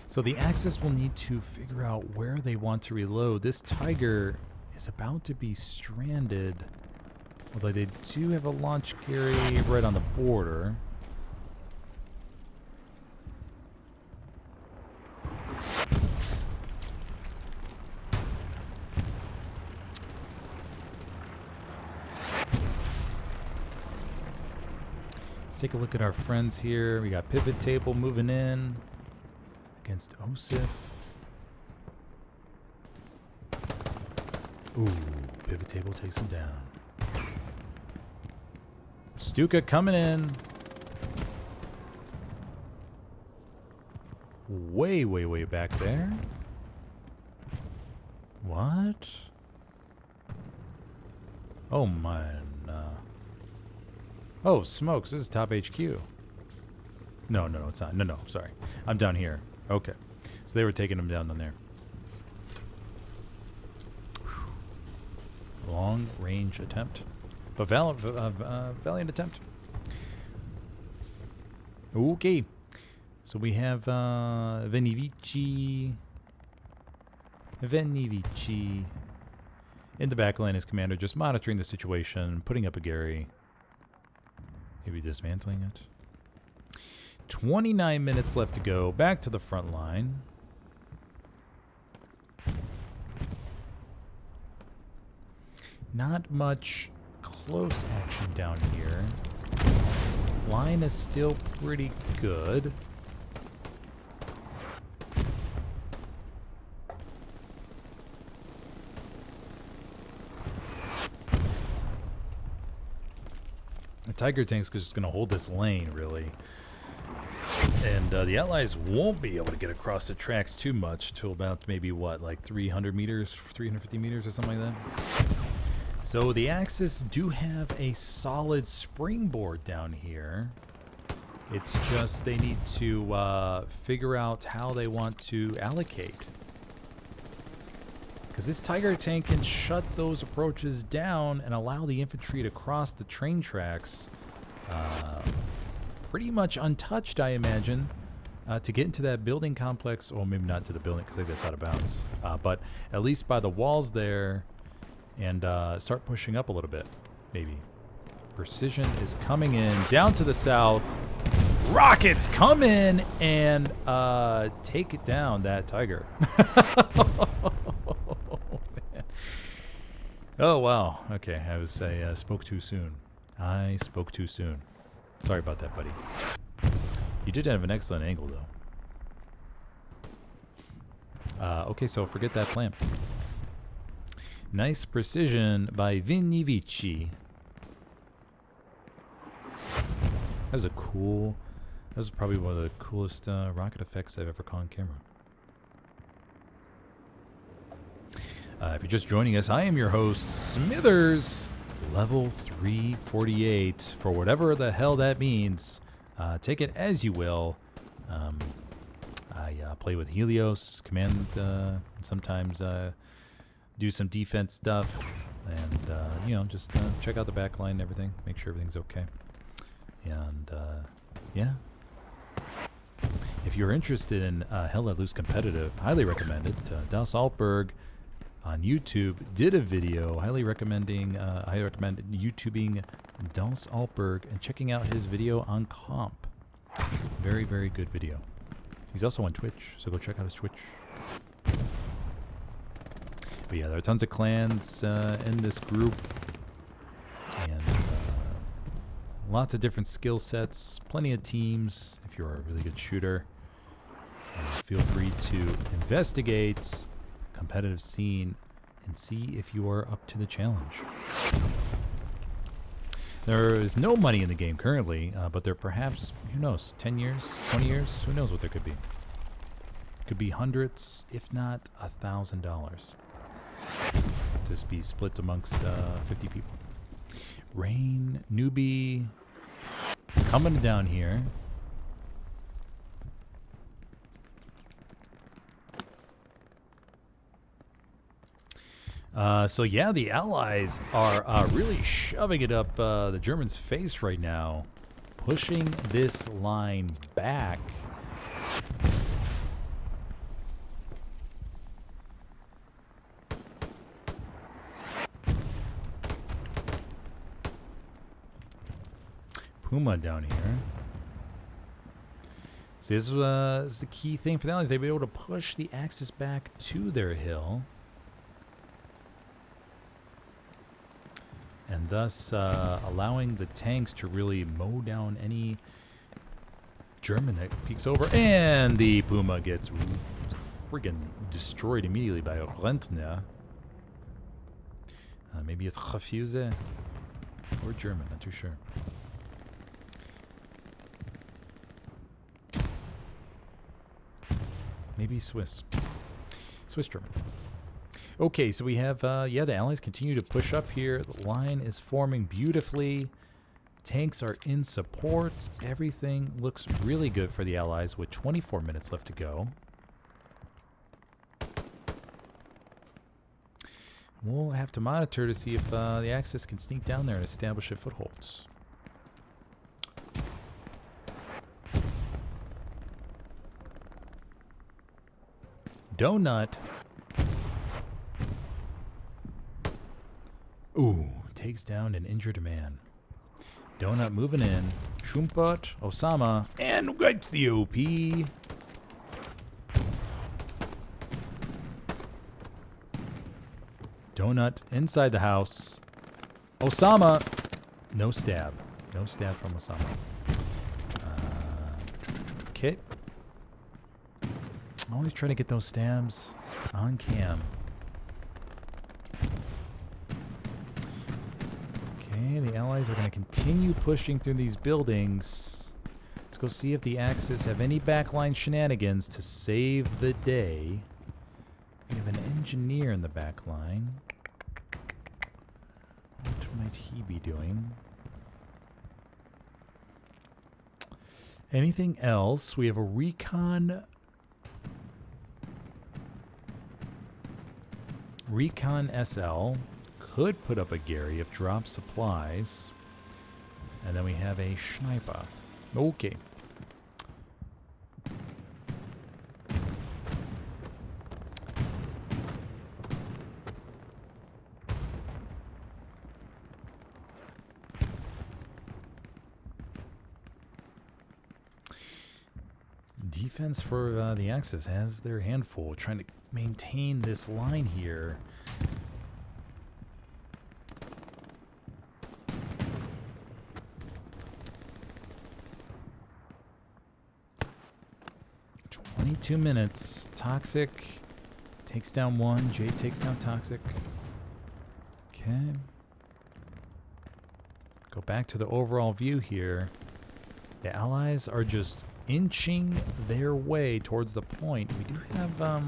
So the Axis will need to figure out where they want to reload. This Tiger is about to be stranded, although they do have a launch carry right on the border. Take a look at our friends here. We got Pivot Table moving in against Osif. Ooh, Pivot Table takes him down. Stuka coming in. Way, way, way back there. What? Oh my. Oh, smokes. This is top HQ. No, it's not. No, sorry. I'm down here. Okay. So they were taking him down there. Long range attempt. But valiant attempt. Okay. So we have Venivici. In the backline, his commander just monitoring the situation, putting up a Gary. Maybe dismantling it. 29 minutes left to go. Back to the front line. Not much close action down here. Line is still pretty good. The Tiger tank's just going to hold this lane, really. And the Allies won't be able to get across the tracks too much till about maybe, what, like 300 meters, 350 meters or something like that? So the Axis do have a solid springboard down here. It's just they need to figure out how they want to allocate. Because this Tiger tank can shut those approaches down and allow the infantry to cross the train tracks pretty much untouched, I imagine, to get into that building complex. Or maybe not to the building because I think that's out of bounds. But at least by the walls there and start pushing up a little bit, maybe. Precision is coming in down to the south. Rockets come in and take it down, that Tiger. Oh, wow. Okay, I spoke too soon. I spoke too soon. Sorry about that, buddy. You did have an excellent angle, though. Okay, so forget that plan. Nice precision by Vinivici. That was a cool... That was probably one of the coolest rocket effects I've ever caught on camera. If you're just joining us, I am your host, Smithers, level 348, for whatever the hell that means. Take it as you will. I play with Helios, command, sometimes do some defense stuff, and, just check out the back line and everything, make sure everything's okay. And, yeah. If you're interested in Hell Let Loose competitive, highly recommend it. Das Altberg on YouTube did a video highly recommend YouTubing Das Altberg and checking out his video on comp. Very, very good video. He's also on Twitch, so go check out his Twitch. But yeah, there are tons of clans in this group, and lots of different skill sets, plenty of teams. If you're a really good shooter, feel free to investigate competitive scene and see if you are up to the challenge. There is no money in the game currently, but there perhaps, who knows, 10 years, 20 years, who knows what there could be. Could be hundreds, if not $1,000. Just be split amongst 50 people. Rain, newbie, coming down here. So yeah, the Allies are really shoving it up the Germans' face right now, pushing this line back. Puma down here. So this is the key thing for the Allies. They've been able to push the Axis back to their hill, and thus allowing the tanks to really mow down any German that peeks over. And the Puma gets friggin' destroyed immediately by Rentner. Maybe it's Refuse or German, not too sure. Maybe Swiss. Swiss German. Okay, so we have, the Allies continue to push up here. The line is forming beautifully. Tanks are in support. Everything looks really good for the Allies with 24 minutes left to go. We'll have to monitor to see if the Axis can sneak down there and establish a foothold. Donut. Ooh, takes down an injured man. Donut moving in. Schumpert, Osama, and wipes the OP. Donut inside the house. Osama. No stab. No stab from Osama. Kit. Always try to get those stabs on cam. Okay, the Allies are going to continue pushing through these buildings. Let's go see if the Axis have any backline shenanigans to save the day. We have an engineer in the backline. What might he be doing? Anything else? We have a recon SL. Could put up a Gary if drop supplies. And then we have a sniper. Okay. Defense for the Axis has their handful, trying to maintain this line here. 22 minutes. Toxic takes down one. Jade takes down Toxic. Okay. Go back to the overall view here. The allies are just inching their way towards the point. We do have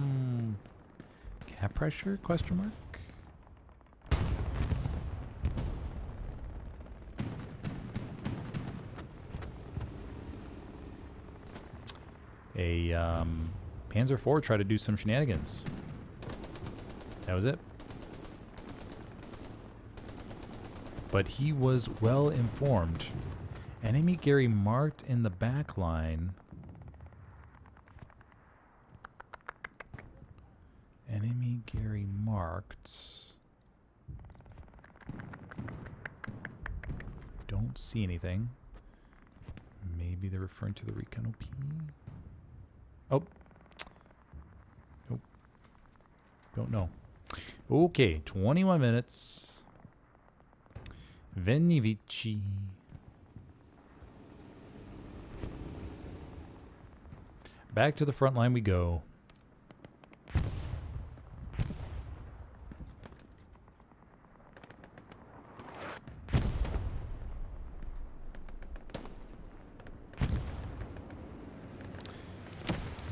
cap pressure, question mark? A Panzer IV tried to do some shenanigans. That was it. But he was well informed. Enemy Gary marked in the back line. Enemy Gary marked. Don't see anything. Maybe they're referring to the recon OP. Oh. Nope. Don't know. Okay, 21 minutes. Veni Vici. Back to the front line we go.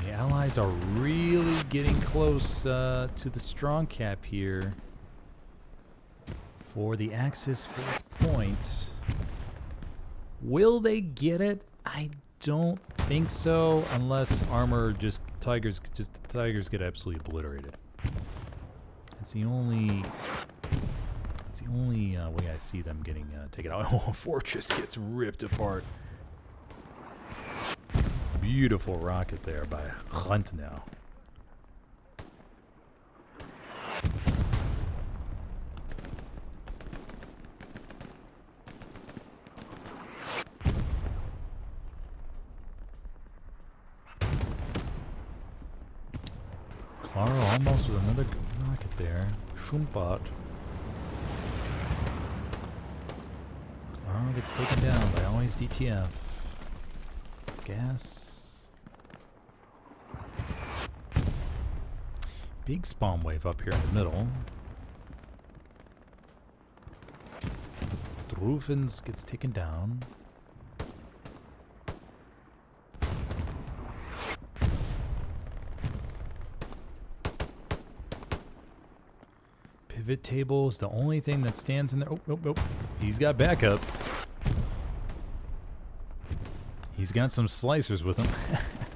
The Allies are really getting close to the strong cap here for the Axis fourth point. Will they get it? I don't think so, unless armor the Tigers get absolutely obliterated. It's the only way I see them getting taken out. Oh, Fortress gets ripped apart. Beautiful rocket there by Hunt now. Clara almost with another good rocket there. Schumpat. Clara gets taken down by always DTF. Gas. Big spawn wave up here in the middle. Drufens gets taken down. Pivot table is the only thing that stands in there. Oh. He's got backup. He's got some slicers with him.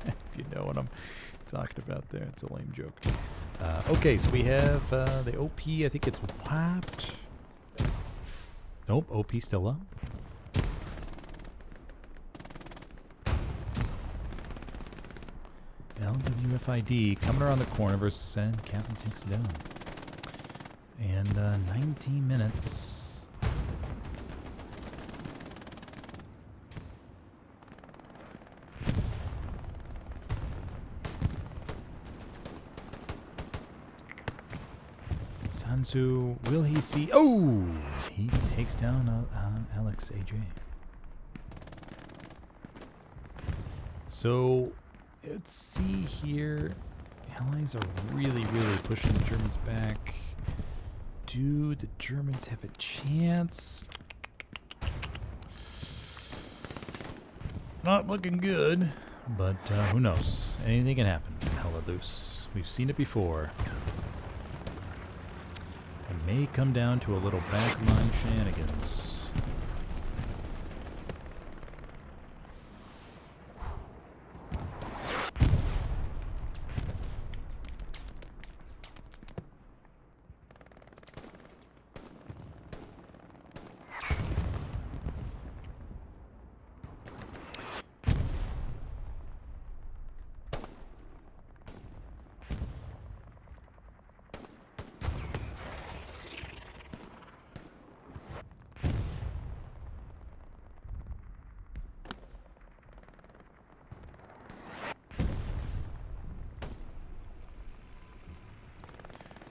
If you know what I'm talking about there. It's a lame joke. Okay, so we have the OP. I think it's wiped. Nope, OP still up. LWFID coming around the corner versus and Captain takes it down. And 19 minutes. Sansu, will he see? Oh! He takes down Alex AJ. So, let's see here. Allies are really pushing the Germans back. Do the Germans have a chance? Not looking good, but who knows? Anything can happen. Hella loose. We've seen it before. It may come down to a little backline shenanigans.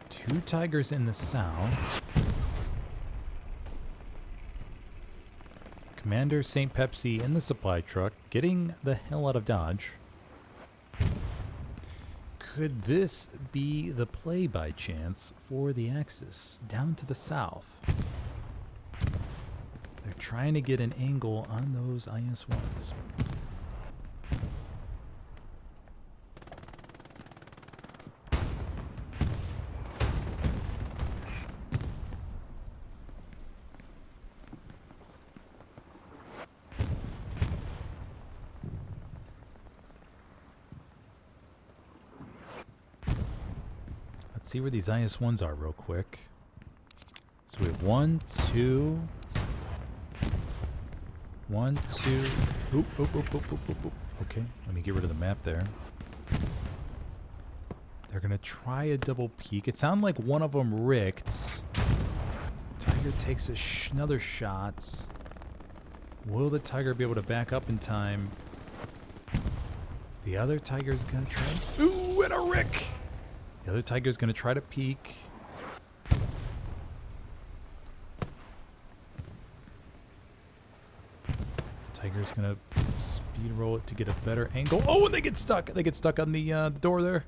Two Tigers in the south. Commander St. Pepsi in the supply truck, getting the hell out of Dodge. Could this be the play by chance for the Axis down to the south? They're trying to get an angle on those IS-1s. Let's see where these IS-1s are real quick. So we have 1, 2... 1, 2... Oop, oop, oop, oop, oop, oop, oop. Okay, let me get rid of the map there. They're going to try a double peek. It sounded like one of them ricked. Tiger takes another shot. Will the Tiger be able to back up in time? The other Tiger's going to try... Ooh, and a rick! The other Tiger's going to try to peek. Tiger's going to speed roll it to get a better angle. Oh, and they get stuck. They get stuck on the door there.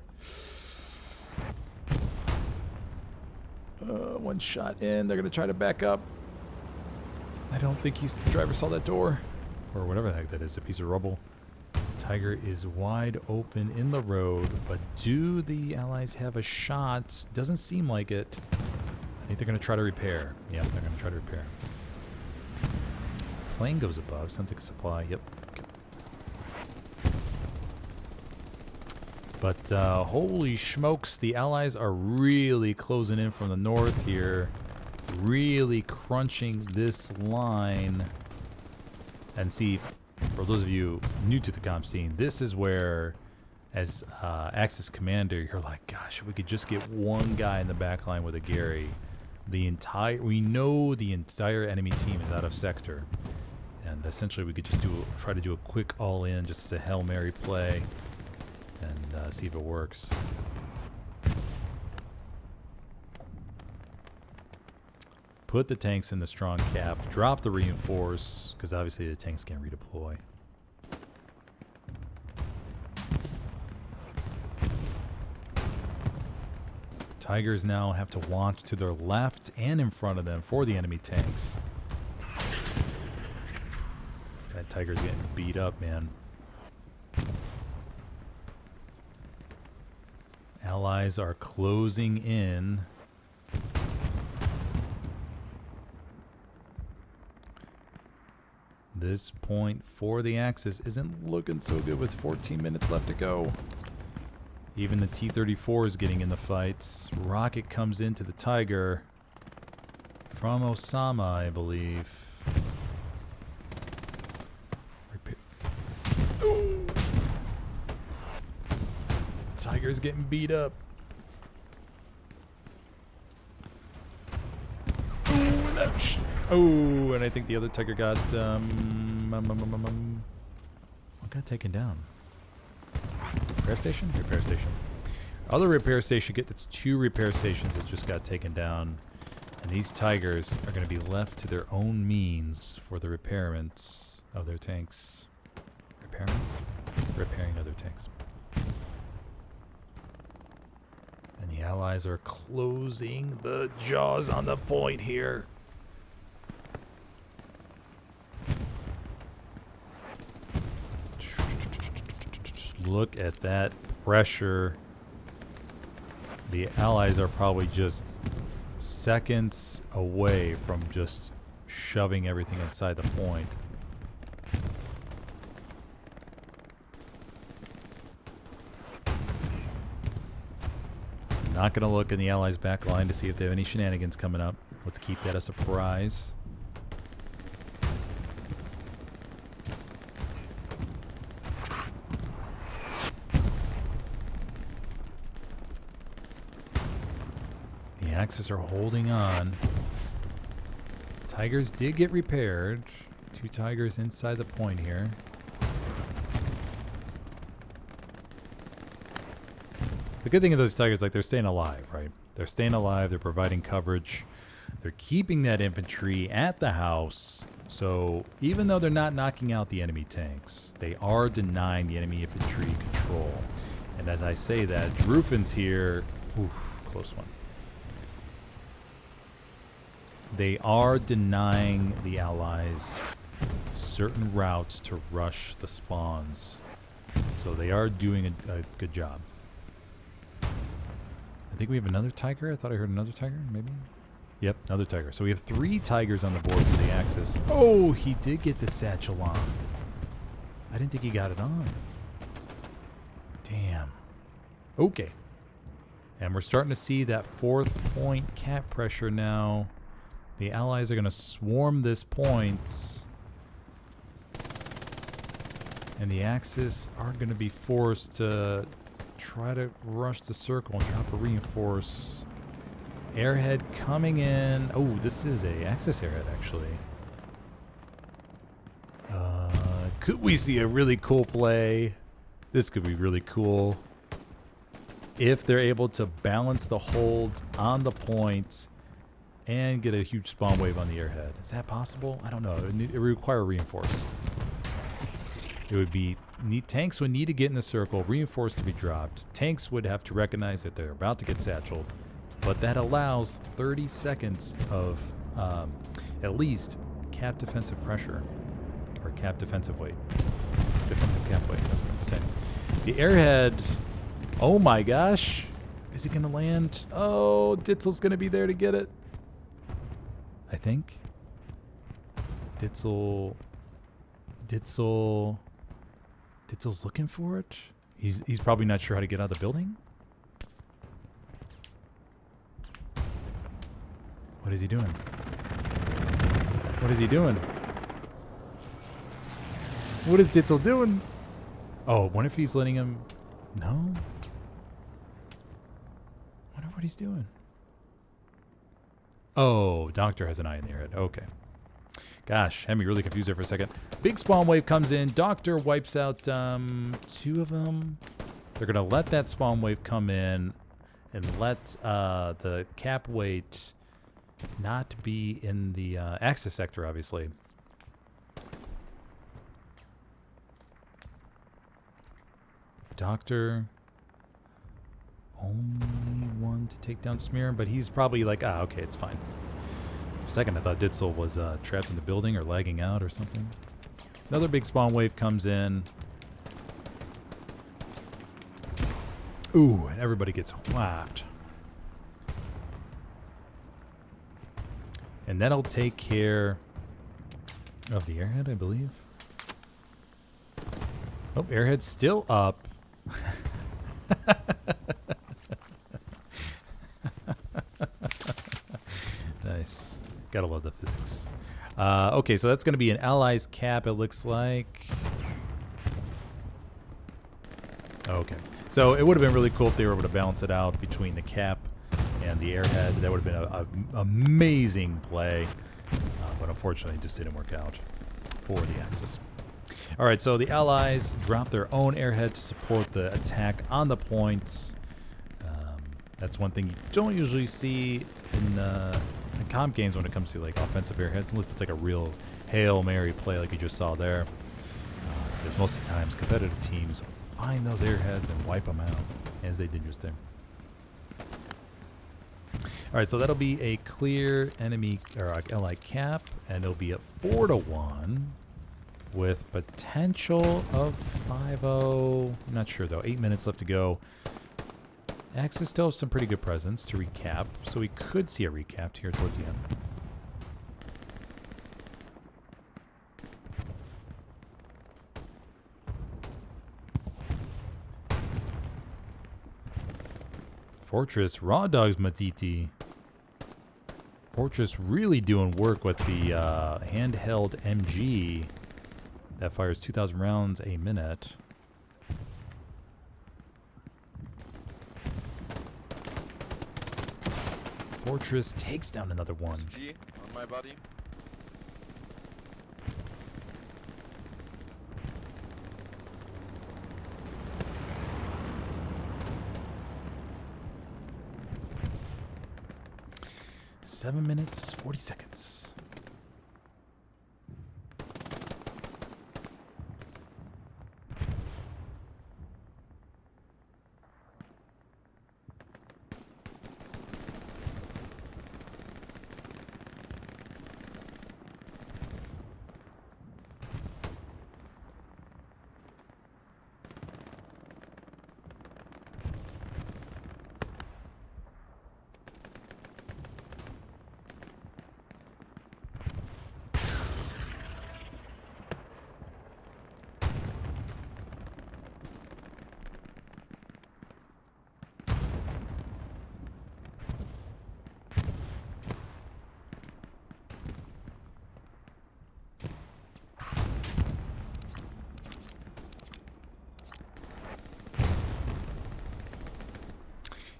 One shot in. They're going to try to back up. I don't think the driver saw that door. Or whatever the heck that is. A piece of rubble. Tiger is wide open in the road, but do the Allies have a shot? Doesn't seem like it. I think they're going to try to repair. Yep, they're going to try to repair. Plane goes above. Sounds like a supply. Yep. Okay. But holy smokes, the Allies are really closing in from the north here. Really crunching this line. And see... For those of you new to the comp scene, this is where, as Axis commander, you're like, gosh, if we could just get one guy in the back line with a Gary, we know the entire enemy team is out of sector, and essentially we could just try to do a quick all-in, just as a Hail Mary play, and see if it works. Put the tanks in the strong cap, drop the reinforce, because obviously the tanks can't redeploy. Tigers now have to launch to their left and in front of them for the enemy tanks. That Tiger's getting beat up, man. Allies are closing in. This point for the Axis isn't looking so good with 14 minutes left to go. Even the T-34 is getting in the fights. Rocket comes into the Tiger from Osama, I believe. Ooh. Tiger's getting beat up. Ooh, that oh, and I think the other Tiger got, what got taken down? Repair station? Repair station. Other repair station, it's 2 repair stations that just got taken down. And these Tigers are going to be left to their own means for the repairment of their tanks. Repairing other tanks. And the Allies are closing the jaws on the point here. Look at that pressure. The Allies are probably just seconds away from just shoving everything inside the point. Not going to look in the Allies' back line to see if they have any shenanigans coming up. Let's keep that a surprise. Axis are holding on. Tigers did get repaired. 2 Tigers inside the point here. The good thing of those Tigers, like, they're staying alive, right? They're staying alive. They're providing coverage. They're keeping that infantry at the house. So even though they're not knocking out the enemy tanks, they are denying the enemy infantry control. And as I say that, Drufin's here. Oof, close one. They are denying the Allies certain routes to rush the spawns. So they are doing a good job. I think we have another tiger. I thought I heard another tiger, maybe? Yep, another tiger. So we have 3 tigers on the board for the Axis. Oh, he did get the satchel on. I didn't think he got it on. Damn. Okay. And we're starting to see that 4th point cap pressure now. The Allies are going to swarm this point. And the Axis are going to be forced to try to rush the circle and drop a reinforce. Airhead coming in. Oh, this is a Axis airhead, actually. Could we see a really cool play? This could be really cool. If they're able to balance the holds on the point and get a huge spawn wave on the airhead. Is that possible? I don't know. It would require a reinforce. It would be... tanks would need to get in the circle, reinforce to be dropped. Tanks would have to recognize that they're about to get satcheled. But that allows 30 seconds of at least cap defensive pressure. Or cap defensive weight. Defensive cap weight, that's what I'm saying. The airhead... Oh my gosh. Is it going to land? Oh, Ditzel's going to be there to get it. I think. Ditzel's looking for it. He's probably not sure how to get out of the building. What is he doing? What is he doing? What is Ditzel doing? Oh, what if he's letting him... No? Wonder what he's doing. Oh, Doctor has an eye in the airhead. Okay. Gosh, had me really confused there for a second. Big spawn wave comes in. Doctor wipes out 2 of them. They're going to let that spawn wave come in and let the cap weight not be in the Axis sector, obviously. Doctor, only one to take down Smear, but he's probably like, okay, it's fine. For a second, I thought Ditzel was trapped in the building or lagging out or something. Another big spawn wave comes in. Ooh, and everybody gets whapped. And that'll take care of the airhead, I believe. Oh, airhead's still up. Nice. Gotta love the physics. Okay, so that's going to be an Allies cap, it looks like. Okay. So it would have been really cool if they were able to balance it out between the cap and the airhead. That would have been an amazing play. But unfortunately, it just didn't work out for the Axis. All right, so the Allies drop their own airhead to support the attack on the points. That's one thing you don't usually see in comp games when it comes to like offensive airheads, unless it's like a real Hail Mary play like you just saw there. Because most of the times, competitive teams find those airheads and wipe them out, as they did just there. All right, so that'll be a clear enemy or ally cap, and it'll be at 4-1. With potential of 5-0. I'm not sure, though. 8 minutes left to go. Axis still has some pretty good presence to recap, so we could see a recap here towards the end. Fortress, Raw Dogs Matiti. Fortress really doing work with the handheld MG. That fires 2,000 rounds a minute. Fortress takes down another one. SG on my body. Seven minutes, 40 seconds.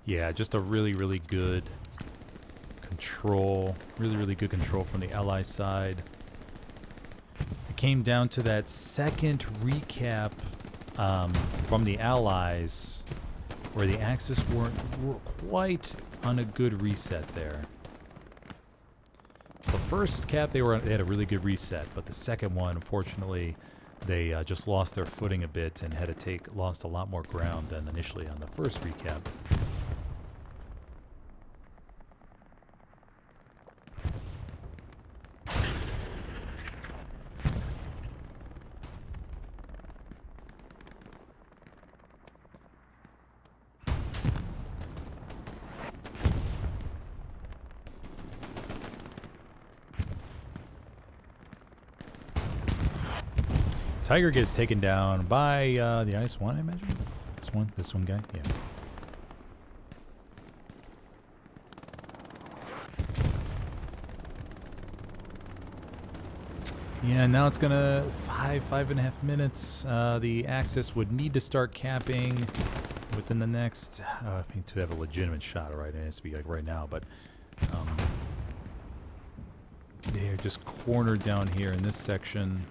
Yeah, just a really, really good control. Really, really good control from the Ally side. It came down to that second recap from the Allies where the Axis were quite on a good reset there. The first cap, they had a really good reset, but the second one, unfortunately, they just lost their footing a bit and had to lost a lot more ground than initially on the first recap. Tiger gets taken down by the Ice One, I imagine? This one guy? Yeah. Yeah, now it's gonna 5.5 minutes. The Axis would need to start capping within the next, to have a legitimate shot, right? It has to be like right now, but they're just cornered down here in this section.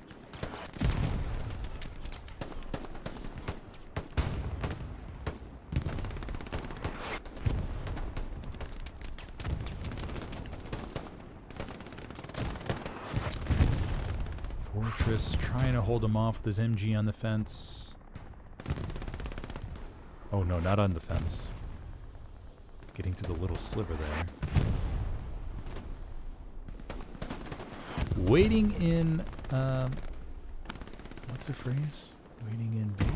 Fortress trying to hold him off with his MG on the fence. Oh no, not on the fence. Getting to the little sliver there. Waiting in, what's the phrase? Waiting in bait.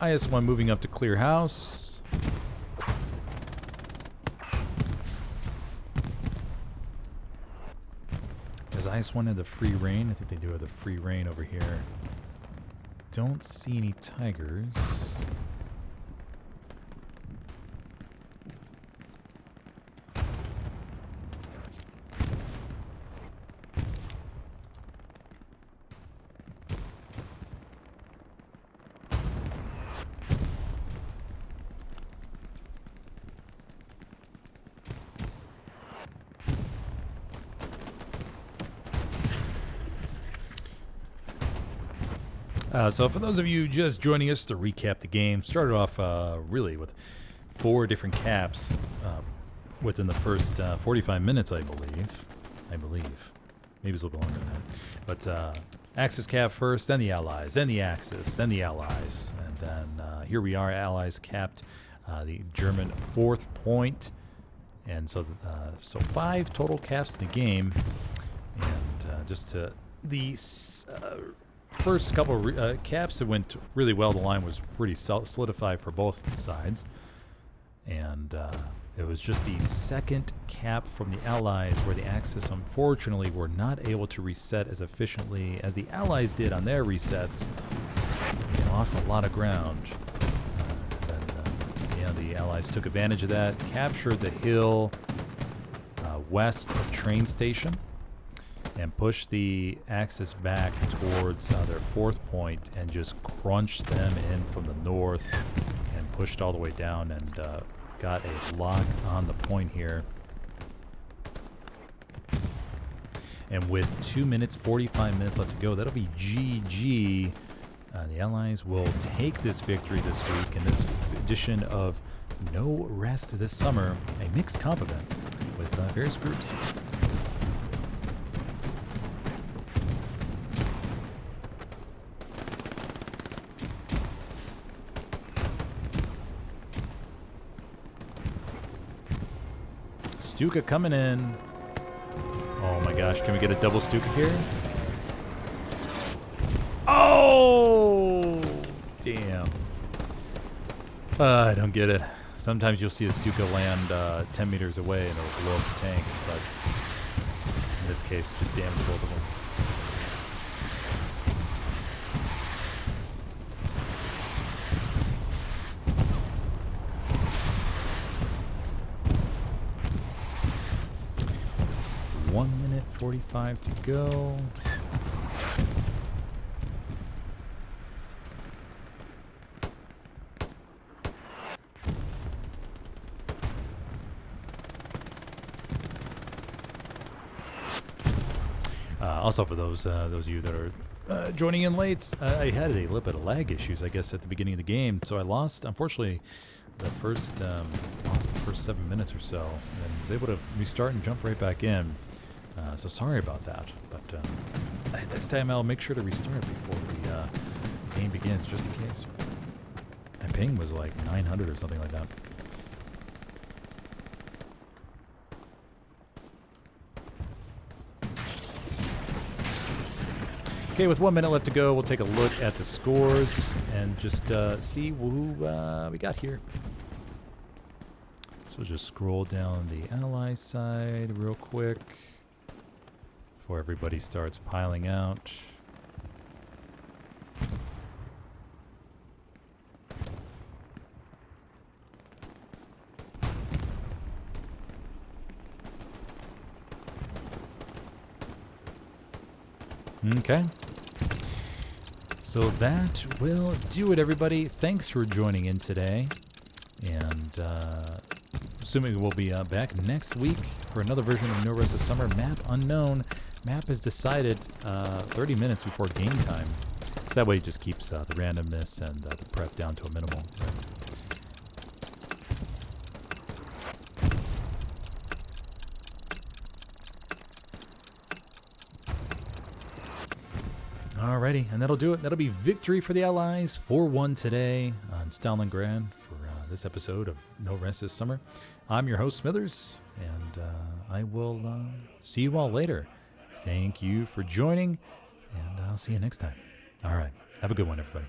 IS-1 moving up to clear house. Does IS-1 have the free reign? I think they do have the free reign over here. Don't see any tigers. So for those of you just joining us to recap the game, started off really with 4 different caps within the first 45 minutes, I believe. Maybe it's a little bit longer than that. But Axis cap first, then the Allies, then the Axis, then the Allies. And then here we are, Allies capped the German 4th point. And so 5 total caps in the game. And just to the first couple caps that went really well. The line was pretty solidified for both sides. And it was just the second cap from the Allies where the Axis, unfortunately, were not able to reset as efficiently as the Allies did on their resets. They lost a lot of ground. The Allies took advantage of that, captured the hill west of train station, and pushed the Axis back towards their 4th point and just crunched them in from the north and pushed all the way down and got a lock on the point here. And with 2 minutes, 45 minutes left to go, that'll be GG. The Allies will take this victory this week in this edition of No Rest This Summer, a mixed comp event with various groups. Stuka coming in. Oh my gosh, can we get a double Stuka here? Oh! Damn. I don't get it. Sometimes you'll see a Stuka land 10 meters away and it'll blow up the tank, but in this case, just damage both of them. .1 minute 45 to go. Also, for those of you that are joining in late, I had a little bit of lag issues, I guess, at the beginning of the game. So I lost, unfortunately, the first 7 minutes or so, and was able to restart and jump right back in. So sorry about that. But next time I'll make sure to restart before the game begins, just in case. My ping was like 900 or something like that. Okay, with 1 minute left to go, we'll take a look at the scores and just see who we got here. So just scroll down the ally side real quick before everybody starts piling out. Okay. So that will do it, everybody. Thanks for joining in today. And assuming we'll be back next week for another version of No Rest of Summer. Map unknown. Map is decided 30 minutes before game time. So that way it just keeps the randomness and the prep down to a minimal. Alrighty, and that'll do it. That'll be victory for the Allies, 4-1 today on Stalingrad for this episode of No Rest This Summer. I'm your host, Smithers, and I will see you all later. Thank you for joining, and I'll see you next time. All right, have a good one, everybody.